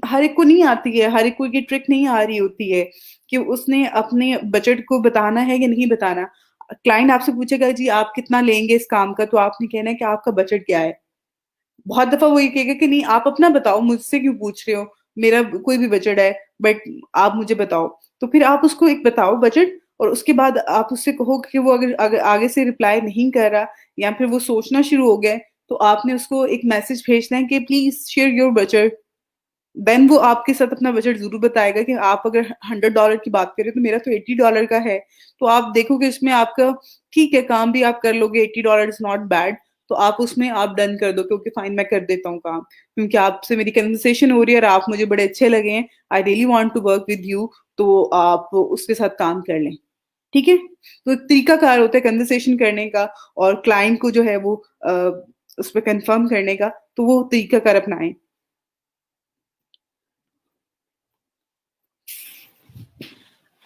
Speaker 1: हर एक को नहीं आती है, हर एक को ये ट्रिक नहीं आ रही होती है कि उसने अपने बजट को बताना है या नहीं बताना। क्लाइंट आपसे पूछेगा जी आप कितना लेंगे इस काम का? तो आपने कहना है कि आपका बजट क्या है? बहुत दफ़ा वो ये कहेगा कि नहीं आप अपना बताओ, मुझसे क्यों पूछ रहे हो? मेरा कोई भी बजट है, बट आप मुझे बताओ। तो फिर आप उसको एक बताओ बजट और उसके बाद आप उससे कहो कि वो अगर आगे से रिप्लाई नहीं कर रहा या फिर वो सोचना शुरू हो गया है, तो आपने उसको एक मैसेज भेजना है कि please share your budget. Then वो आपके साथ अपना बजट ज़रूर बताएगा कि आप अगर $100 की बात करें तो मेरा तो $80 का है। तो आप देखोगे इसमें आपका ठीक है, काम भी आप कर लोगे, $80 इज़ नॉट बैड। तो आप उसमें आप डन कर दो कि ओके फाइन मैं कर देता हूँ काम। क्योंकि आपसे मेरी कन्वर्सेशन हो रही है और आप मुझे बड़े अच्छे लगे हैं। I really want to work with you, तो आप उसके साथ काम कर लें। ठीक है? तो एक तरीकाकार होता है कन्वर्सेशन करने का और क्लाइंट को जो है वो उस पे कन्फर्म करने का, तो वो तरीकाकार अपनाएँ।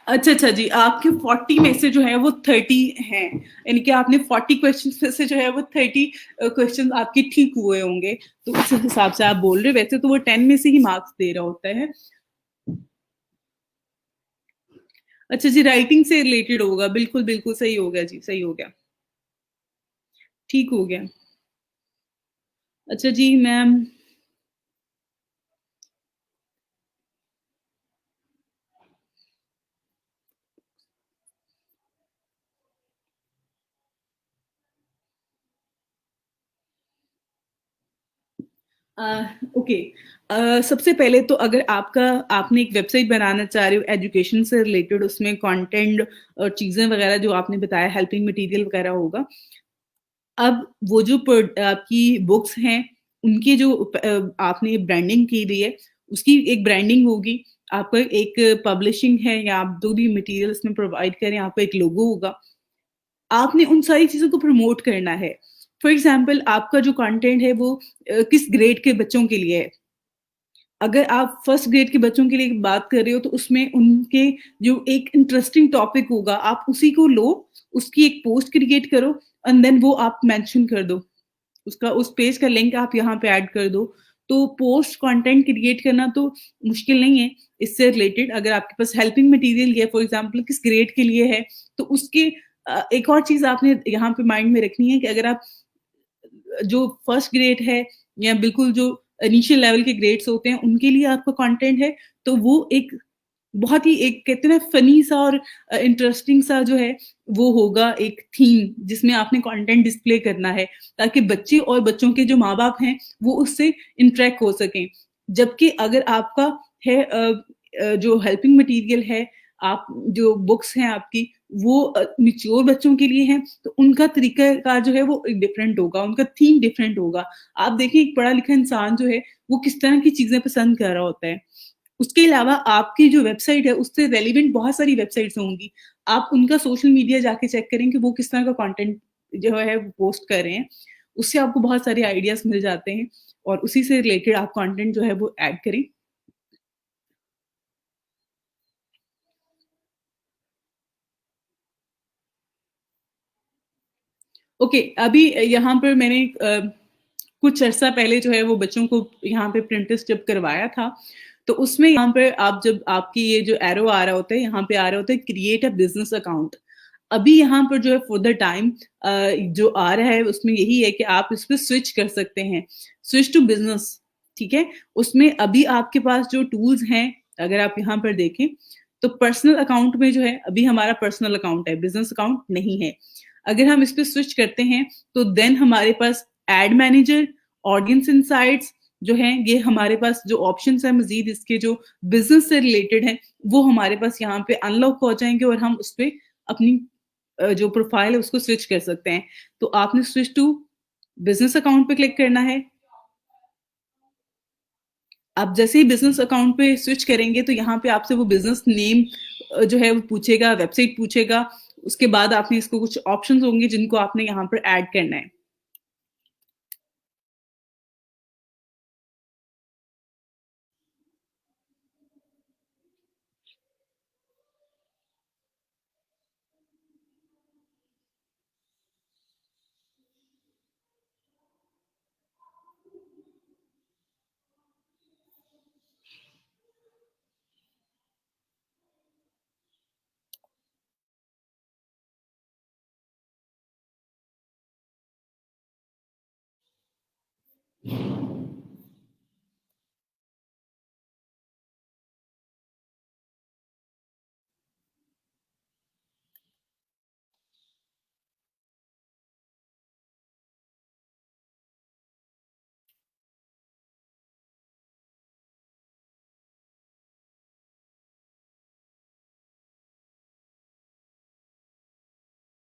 Speaker 1: अच्छा, अच्छा जी, आपके 40 में से जो है वो 30 हैं, यानी कि आपने 40 क्वेश्चन्स में से जो है वो 30 क्वेश्चन आपके ठीक हुए होंगे, तो उस हिसाब से आप बोल रहे हो, वैसे तो वो 10 में से ही मार्क्स दे रहा होता है। अच्छा जी, राइटिंग से रिलेटेड होगा, बिल्कुल, बिल्कुल सही हो गया जी, सही हो गया, ठीक हो गया। अच्छा जी, मैम अ, ओके। सबसे पहले तो अगर आपने एक वेबसाइट बनाना चाह रहे हो एजुकेशन से रिलेटेड, उसमें कंटेंट और चीज़ें वगैरह जो आपने बताया हेल्पिंग मटीरियल वगैरह होगा। अब वो जो आपकी बुक्स हैं, उनकी जो आपने ब्रांडिंग की हुई है, उसकी एक ब्रांडिंग होगी। आपका एक पब्लिशिंग है या आप जो भी मटीरियल उसमें प्रोवाइड करें, आपका एक लोगो होगा। आपने उन सारी चीज़ों को प्रमोट करना है। फॉर एग्ज़ाम्पल आपका जो कंटेंट है वो किस ग्रेड के बच्चों के लिए है। अगर आप फर्स्ट ग्रेड के बच्चों के लिए बात कर रहे हो तो उसमें उनके जो एक इंटरेस्टिंग टॉपिक होगा आप उसी को लो, उसकी एक पोस्ट क्रिएट करो एंड देन वो आप मेंशन कर दो। उसका उस पेज का लिंक आप यहाँ पे ऐड कर दो। तो पोस्ट कंटेंट क्रिएट करना तो मुश्किल नहीं है। इससे रिलेटेड अगर आपके पास हेल्पिंग मटेरियल है फॉर एग्ज़ाम्पल किस ग्रेड के लिए है, तो उसके एक और चीज़ आपने यहाँ पे माइंड में रखनी है कि अगर आप जो फर्स्ट ग्रेड है या बिल्कुल जो इनिशियल लेवल के ग्रेड्स होते हैं, उनके लिए आपका कंटेंट है, तो वो एक बहुत ही एक कहते हैं ना फ़नी सा और इंटरेस्टिंग सा जो है, वो होगा एक थीम जिसमें आपने कंटेंट डिस्प्ले करना है, ताकि बच्चे और बच्चों के जो माँ-बाप हैं, वो उससे इंटरैक्ट हो सकें। जबकि अगर आपका है जो हेल्पिंग मटीरियल है, आप जो बुक्स हैं आपकी, वो मैच्योर बच्चों के लिए हैं, तो उनका तरीक़ाकार जो है वो डिफरेंट होगा, उनका थीम डिफरेंट होगा। आप देखिए एक पढ़ा-लिखा इंसान जो है, वो किस तरह की चीज़ें पसंद कर रहा होता है। उसके अलावा आपकी जो वेबसाइट है, उससे रेलेवेंट बहुत सारी वेबसाइट्स होंगी। आप उनका सोशल मीडिया जाके चेक करें कि वो किस तरह का कंटेंट जो है वो पोस्ट कर रहे हैं। उससे आपको बहुत सारे आइडियाज़ मिल जाते हैं और उसी से रिलेटेड आप कंटेंट जो है वो ऐड करें। ओके, अभी यहाँ पर मैंने कुछ अर्सा पहले जो है वो बच्चों को यहाँ पे प्रिंट टेस्ट जब करवाया था, तो उसमें यहाँ पे आप जब आपकी ये जो एरो आ रहा होता है, यहाँ पे आ रहा होता है क्रिएट अ बिज़नेस अकाउंट। अभी यहाँ पर जो है फॉर द टाइम जो आ रहा है उसमें यही है कि आप इस पे स्विच कर सकते हैं, स्विच टू बिज़नेस, ठीक है? उसमें अभी आपके पास जो टूल्स हैं, अगर आप यहाँ पर देखें, तो पर्सनल अकाउंट में जो है अभी हमारा पर्सनल अकाउंट है, बिज़नेस अकाउंट नहीं है। अगर हम इस पे स्विच करते हैं, तो देन हमारे पास एड मैनेजर, ऑडियंस इनसाइट्स जो हैं, ये हमारे पास जो ऑप्शंस हैं मज़ीद इसके जो बिज़नेस से रिलेटेड हैं, वो हमारे पास यहाँ पे अनलॉक हो जाएँगे और हम उसपे अपनी जो प्रोफ़ाइल है उसको स्विच कर सकते हैं। तो आपने स्विच टू बिज़नेस अकाउंट पे क्लिक करना है। आप जैसे ही बिज़नेस अकाउंट पे स्विच करेंगे तो यहाँ पे आपसे वो बिज़नेस नेम जो है वो पूछेगा, वेबसाइट पूछेगा। उसके बाद आपने इसको कुछ ऑप्शंस होंगे जिनको आपने यहाँ पर ऐड करना है।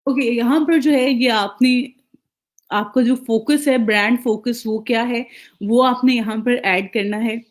Speaker 1: ओके, यहाँ पर जो है ये आपने आपका जो फ़ोकस है, ब्रांड फ़ोकस वो क्या है, वो आपने यहाँ पर ऐड करना है।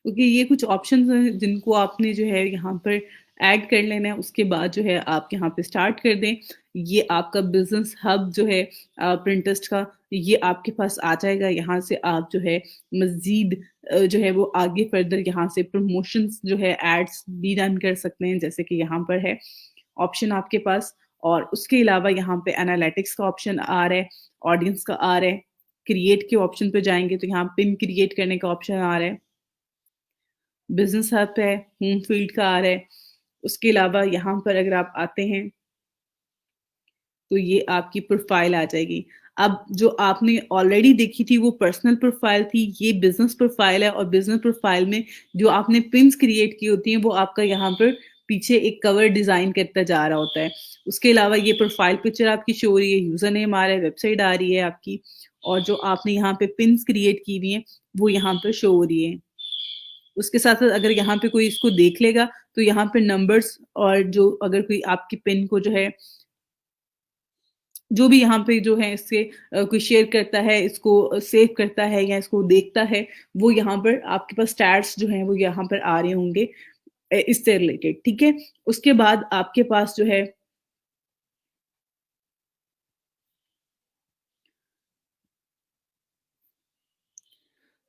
Speaker 1: क्योंकि ये कुछ ऑप्शंस हैं जिनको आपने जो है यहाँ पर ऐड कर लेना है, उसके बाद जो है आप यहाँ पे स्टार्ट कर दें। ये आपका बिज़नेस हब जो है प्रिंटिस्ट का, ये आपके पास आ जाएगा। यहाँ से आप जो है मज़ीद जो है वो आगे फर्दर यहाँ से प्रमोशंस जो है एड्स भी रन कर सकते हैं, जैसे कि यहाँ पर है ऑप्शन आपके पास। और उसके अलावा यहाँ पे एनालिटिक्स का ऑप्शन आ रहा है, ऑडियंस का आ रहा है, क्रिएट के ऑप्शन पे जाएँगे तो यहाँ पिन क्रिएट करने का ऑप्शन आ रहा है। बिज़नेस हब है, होम फ़ील्ड का आ रहा है। उसके अलावा यहाँ पर अगर आप आते हैं, तो ये आपकी प्रोफ़ाइल आ जाएगी। अब जो आपने ऑलरेडी देखी थी वो पर्सनल प्रोफ़ाइल थी, ये बिज़नेस प्रोफ़ाइल है और बिज़नेस प्रोफ़ाइल में जो आपने पिन्स क्रिएट की होती हैं, वो आपका यहाँ पर पीछे एक कवर डिज़ाइन करता जा रहा होता है। उसके अलावा ये प्रोफ़ाइल पिक्चर आपकी शो हो रही है, यूज़र नेम आ रहा है, वेबसाइट आ रही है आपकी और जो आपने यहाँ पे पिन्स क्रिएट की हुई हैं, वो यहाँ पर शो हो रही है। उसके साथ-साथ अगर यहाँ पे कोई इसको देख लेगा, तो यहाँ पे नंबर्स और जो अगर कोई आपकी पिन को जो है जो भी यहाँ पे जो है इससे कोई शेयर करता है, इसको सेव करता है या इसको देखता है, वो यहाँ पर आपके पास स्टैट्स जो हैं वो यहाँ पर आ रहे होंगे इससे रिलेटेड, ठीक है? उसके बाद आपके पास जो है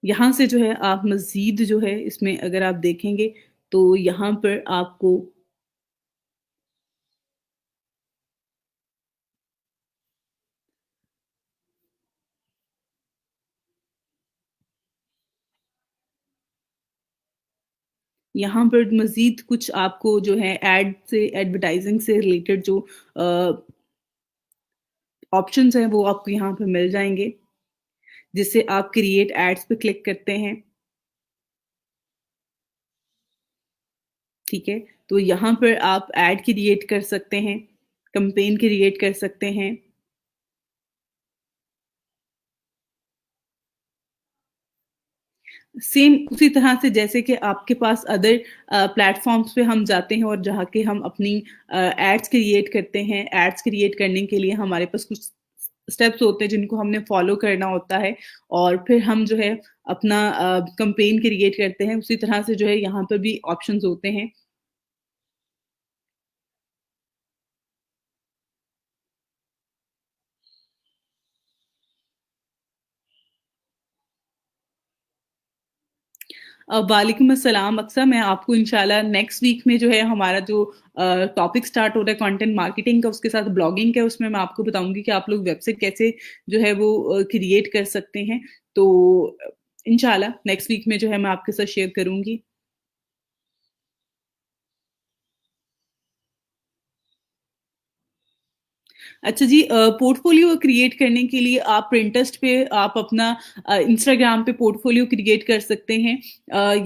Speaker 1: यहाँ से जो है आप मज़ीद जो है इसमें अगर आप देखेंगे, तो यहाँ पर आपको यहाँ पर मज़ीद कुछ आपको जो है एड से एडवर्टाइज़िंग से रिलेटेड जो अ, ऑप्शंस हैं वो आपको यहाँ पे मिल जाएँगे। जिससे आप क्रिएट एड्स पे क्लिक करते हैं, ठीक है? तो यहाँ पर आप एड क्रिएट कर सकते हैं, कैम्पेन क्रिएट कर सकते हैं। सेम उसी तरह से जैसे कि आपके पास अदर प्लेटफ़ॉर्म्स पे हम जाते हैं और जहाँ के हम अपनी एड्स क्रिएट करते हैं। एड्स क्रिएट करने के लिए हमारे पास कुछ स्टेप्स होते हैं जिनको हमने फ़ॉलो करना होता है और फिर हम जो है अपना कैम्पेन क्रिएट करते हैं। उसी तरह से जो है यहाँ पर भी ऑप्शंस होते हैं। वालेकुम अस्सलाम अक्सा, मैं आपको इंशाल्लाह नेक्स्ट वीक में जो है हमारा जो टॉपिक स्टार्ट हो रहा है कंटेंट मार्केटिंग का, उसके साथ ब्लॉगिंग का, उसमें मैं आपको बताऊँगी कि आप लोग वेबसाइट कैसे जो है वो क्रिएट कर सकते हैं। तो इंशाल्लाह नेक्स्ट वीक में जो है मैं आपके साथ शेयर करूँगी। अच्छा जी पोर्टफ़ोलियो क्रिएट करने के लिए आप पिंटरेस्ट पे आप अपना इंस्टाग्राम पे पोर्टफ़ोलियो क्रिएट कर सकते हैं।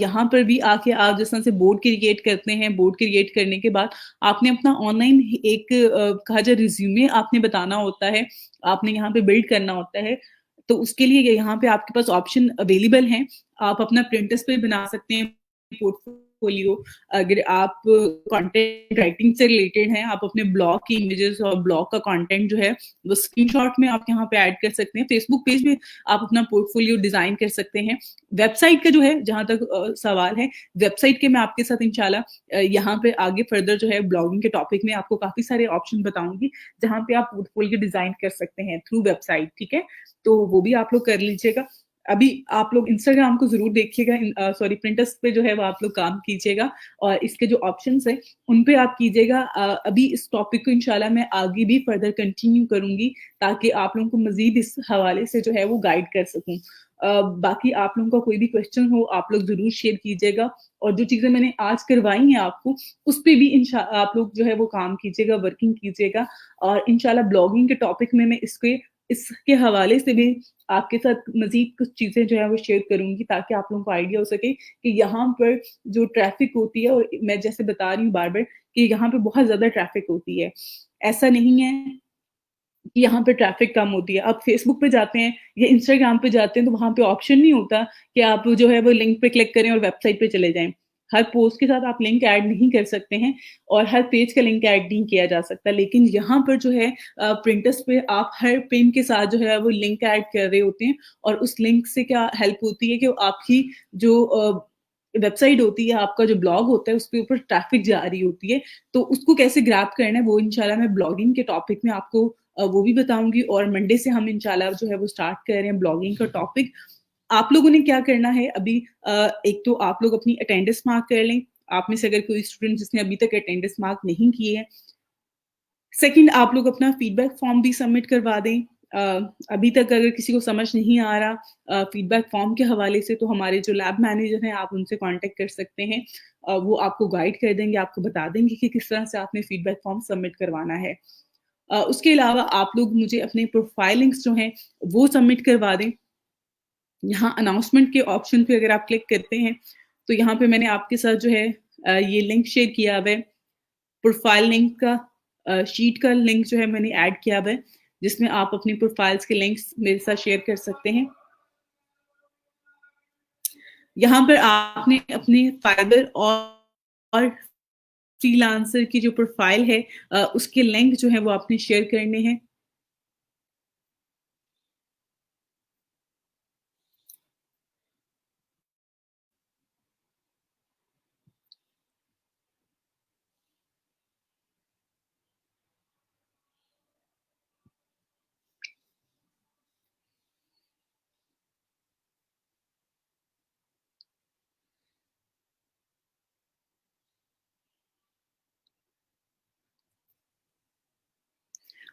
Speaker 1: यहाँ पर भी आके आप जिस तरह से बोर्ड क्रिएट करते हैं, बोर्ड क्रिएट करने के बाद आपने अपना ऑनलाइन एक कहा जाए रिज़्यूमे आपने बताना होता है, आपने यहाँ पे बिल्ड करना होता है। तो उसके लिए यहाँ पे आपके पास ऑप्शन अवेलेबल हैं। आप अपना पिंटरेस्ट पे बना सकते हैं पोर्टफ़ोलियो। अगर आप कंटेंट राइटिंग से रिलेटेड हैं, आप अपने ब्लॉग की इमेजेस और ब्लॉग का कंटेंट जो है, वो स्क्रीनशॉट में आप यहाँ पे ऐड कर सकते हैं। फेसबुक पेज में आप अपना पोर्टफोलियो डिज़ाइन कर सकते हैं। वेबसाइट का जो है, जहाँ तक सवाल है, वेबसाइट के मैं आपके साथ इंशाल्लाह यहाँ पे आगे फर्दर जो है ब्लॉगिंग के टॉपिक में आपको काफ़ी सारे ऑप्शन बताऊँगी, जहाँ पे आप पोर्टफोलियो डिज़ाइन कर सकते हैं थ्रू वेबसाइट, ठीक है? तो वो भी आप लोग कर लीजिएगा। अभी आप लोग इंस्टाग्राम को ज़रूर देखिएगा सॉरी पिंटरेस्ट पे जो है वो आप लोग काम कीजिएगा और इसके जो ऑप्शंस हैं, उन पे आप कीजिएगा। अभी इस टॉपिक को इंशाल्लाह मैं आगे भी फर्दर कंटिन्यू करूँगी ताकि आप लोगों को मज़ीद इस हवाले से जो है वो गाइड कर सकूँ। बाकी आप लोगों का कोई भी क्वेश्चन हो, आप लोग ज़रूर शेयर कीजिएगा और जो चीज़ें मैंने आज करवाई हैं आपको, उस पे भी आप लोग जो है वो काम कीजिएगा, वर्किंग कीजिएगा और इंशाल्लाह ब्लॉगिंग के टॉपिक में मैं इसके हवाले से भी आपके साथ मज़ीद कुछ चीज़ें जो है वो शेयर करूँगी ताकि आप लोगों को आइडिया हो सके कि यहाँ पर जो ट्रैफ़िक होती है और मैं जैसे बता रही हूँ बार-बार कि यहाँ पे बहुत ज़्यादा ट्रैफ़िक होती है। ऐसा नहीं है कि यहाँ पे ट्रैफ़िक कम होती है। आप फ़ेसबुक पे जाते हैं या इंस्टाग्राम पे जाते हैं तो वहाँ पे ऑप्शन नहीं होता कि आप जो है वो लिंक पे क्लिक करें और वेबसाइट पे चले जाएँ। हर पोस्ट के साथ आप लिंक ऐड नहीं कर सकते हैं और हर पेज का लिंक ऐड नहीं किया जा सकता। लेकिन यहाँ पर जो है पिंटरेस्ट पे आप हर पिन के साथ जो है वो लिंक ऐड कर रहे होते हैं और उस लिंक से क्या हेल्प होती है कि आपकी जो वेबसाइट होती है, आपका जो ब्लॉग होता है उसके ऊपर ट्रैफ़िक जा रही होती है। तो उसको कैसे ग्रैब करना है वो इंशाल्लाह मैं ब्लॉगिंग के टॉपिक में आपको वो भी बताऊँगी और मंडे से हम इंशाल्लाह जो है वो स्टार्ट कर रहे हैं ब्लॉगिंग का टॉपिक। आप लोगों ने क्या करना है अभी एक तो आप लोग अपनी अटेंडेंस मार्क कर लें। आप में से अगर कोई स्टूडेंट जिसने अभी तक अटेंडेंस मार्क नहीं किए हैं, सेकंड आप लोग अपना फीडबैक फॉर्म भी सबमिट करवा दें। अभी तक अगर किसी को समझ नहीं आ रहा फीडबैक फॉर्म के हवाले से तो हमारे जो लैब मैनेजर हैं आप उनसे कॉन्टैक्ट कर सकते हैं। वो आपको गाइड कर देंगे, आपको बता देंगे कि किस तरह से आपने फीडबैक फॉर्म सबमिट करवाना है। उसके अलावा आप लोग मुझे अपने प्रोफाइल लिंक्स जो हैं वो सबमिट करवा दें। यहाँ अनाउंसमेंट के ऑप्शन पे अगर आप क्लिक करते हैं, तो यहाँ पे मैंने आपके साथ जो है ये लिंक शेयर किया हुआ है। प्रोफाइल लिंक का शीट का लिंक जो है मैंने ऐड किया हुआ है, जिसमें आप अपनी प्रोफाइल्स के लिंक्स मेरे साथ शेयर कर सकते हैं। यहाँ पर आपने अपने फाइवर और फ्रीलांसर की जो प्रोफाइल है उसके लिंक जो है वो आपने शेयर करने हैं।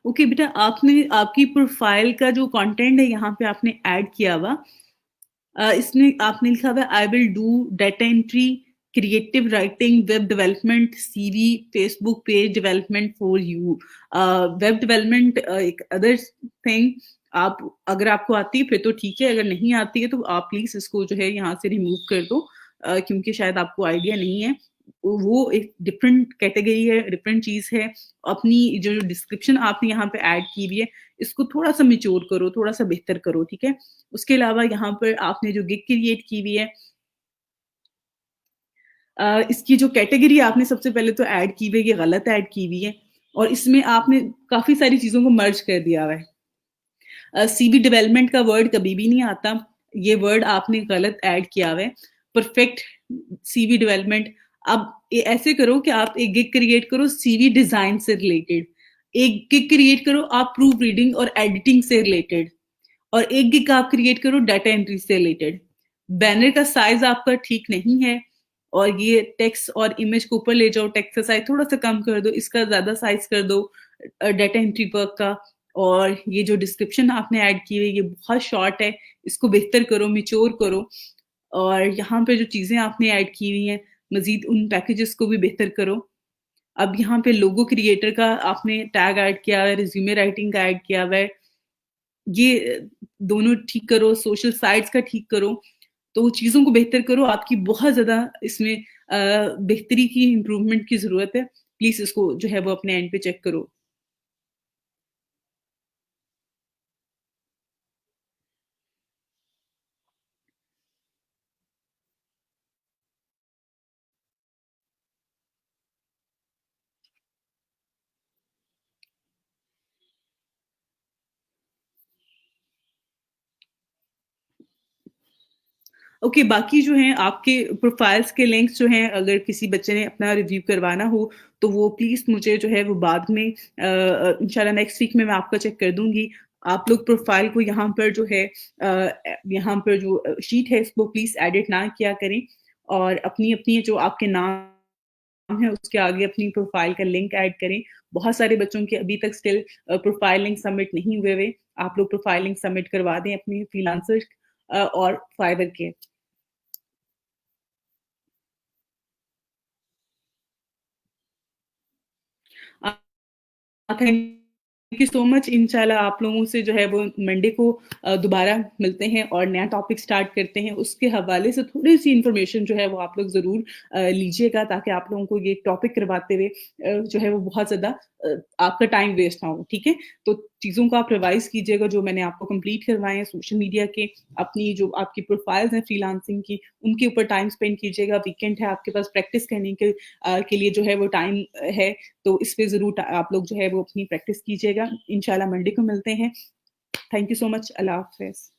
Speaker 1: ओके बेटा आपने आपकी प्रोफाइल का जो कंटेंट है यहाँ पे आपने ऐड किया हुआ इसमें आपने लिखा हुआ है I will do data entry, creative writing, web development, CV, Facebook page development for you. Web development एक अदर थिंग आप अगर आपको आती है फिर तो ठीक है, अगर नहीं आती है तो आप प्लीज़ इसको जो है यहाँ से रिमूव कर दो क्योंकि शायद आपको आइडिया नहीं है। वो एक डिफरेंट कैटेगरी है, डिफरेंट चीज़ है। अपनी जो डिस्क्रिप्शन आपने यहाँ पे ऐड की हुई है, इसको थोड़ा-सा मैच्योर करो, थोड़ा-सा बेहतर करो, ठीक है? उसके अलावा यहाँ पर आपने जो गिग क्रिएट की हुई है इसकी जो कैटेगरी आपने सबसे पहले तो ऐड की हुई है, ये गलत ऐड की हुई है और इसमें आपने काफ़ी सारी चीज़ों को मर्ज कर दिया हुआ है। सीवी डेवलपमेंट का वर्ड कभी भी नहीं आता। ये वर्ड आपने गलत ऐड किया हुआ है। परफेक्ट सीवी डेवलपमेंट अब ऐसे करो कि आप एक गिग क्रिएट करो सीवी डिजाइन से रिलेटेड, एक गिग क्रिएट करो आप प्रूफ रीडिंग और एडिटिंग से रिलेटेड और एक गिग आप क्रिएट करो डाटा एंट्री से रिलेटेड। बैनर का साइज आपका ठीक नहीं है और ये टेक्स्ट और इमेज को ऊपर ले जाओ, टेक्स्ट का साइज थोड़ा सा कम कर दो, इसका ज्यादा साइज कर दो डाटा एंट्री वर्क का। और ये जो डिस्क्रिप्शन आपने ऐड की है ये बहुत शॉर्ट है, इसको बेहतर करो, मिच्योर करो। और यहाँ पे जो चीज़ें आपने ऐड की हुई हैं, मज़ीद उन पैकेजेस को भी बेहतर करो। अब यहाँ पे लोगो क्रिएटर का आपने टैग ऐड किया हुआ है, रिज़्यूमे राइटिंग का ऐड किया हुआ है। ये दोनों ठीक करो, सोशल साइट्स का ठीक करो, तो चीज़ों को बेहतर करो। आपकी बहुत ज़्यादा इसमें बेहतरी की, इम्प्रूवमेंट की ज़रूरत है। प्लीज़ इसको जो है वो अपने एंड पे चेक करो। ओके, बाकी जो हैं आपके प्रोफाइल्स के लिंक्स जो हैं अगर किसी बच्चे ने अपना रिव्यू करवाना हो, तो वो प्लीज़ मुझे जो है वो बाद में इंशाल्लाह नेक्स्ट वीक में मैं आपका चेक कर दूँगी। आप लोग प्रोफाइल को यहाँ पर जो है यहाँ पर जो शीट है इसको प्लीज़ एडिट ना किया करें और अपनी-अपनी जो आपके नाम है उसके आगे अपनी प्रोफाइल का लिंक ऐड करें। बहुत सारे बच्चों के अभी तक स्टिल प्रोफाइल लिंक सबमिट नहीं हुए हुए। आप लोग प्रोफाइल लिंक सबमिट करवा दें अपनी फ्रीलांसर और फाइवर के। अ, थैंक यू सो मच। इंशाल्लाह आप लोगों से जो है वो मंडे को दोबारा मिलते हैं और नया टॉपिक स्टार्ट करते हैं। उसके हवाले से थोड़ी-सी इन्फॉर्मेशन जो है वो आप लोग ज़रूर लीजिएगा ताकि आप लोगों को ये टॉपिक करवाते हुए जो है वो बहुत ज़्यादा आपका टाइम वेस्ट ना हो, ठीक है? तो चीज़ों को आप रिवाइज़ कीजिएगा जो मैंने आपको कंप्लीट करवाए हैं सोशल मीडिया के, अपनी जो आपकी प्रोफाइल्स हैं फ्रीलांसिंग की, उनके ऊपर टाइम स्पेंड कीजिएगा। वीकेंड है आपके पास प्रैक्टिस करने के लिए जो है वो टाइम है तो इस पे ज़रूर आप लोग जो है वो अपनी प्रैक्टिस कीजिएगा। इंशाल्लाह मंडे को मिलते हैं। Thank you so much. अल्लाह हाफ़िज़।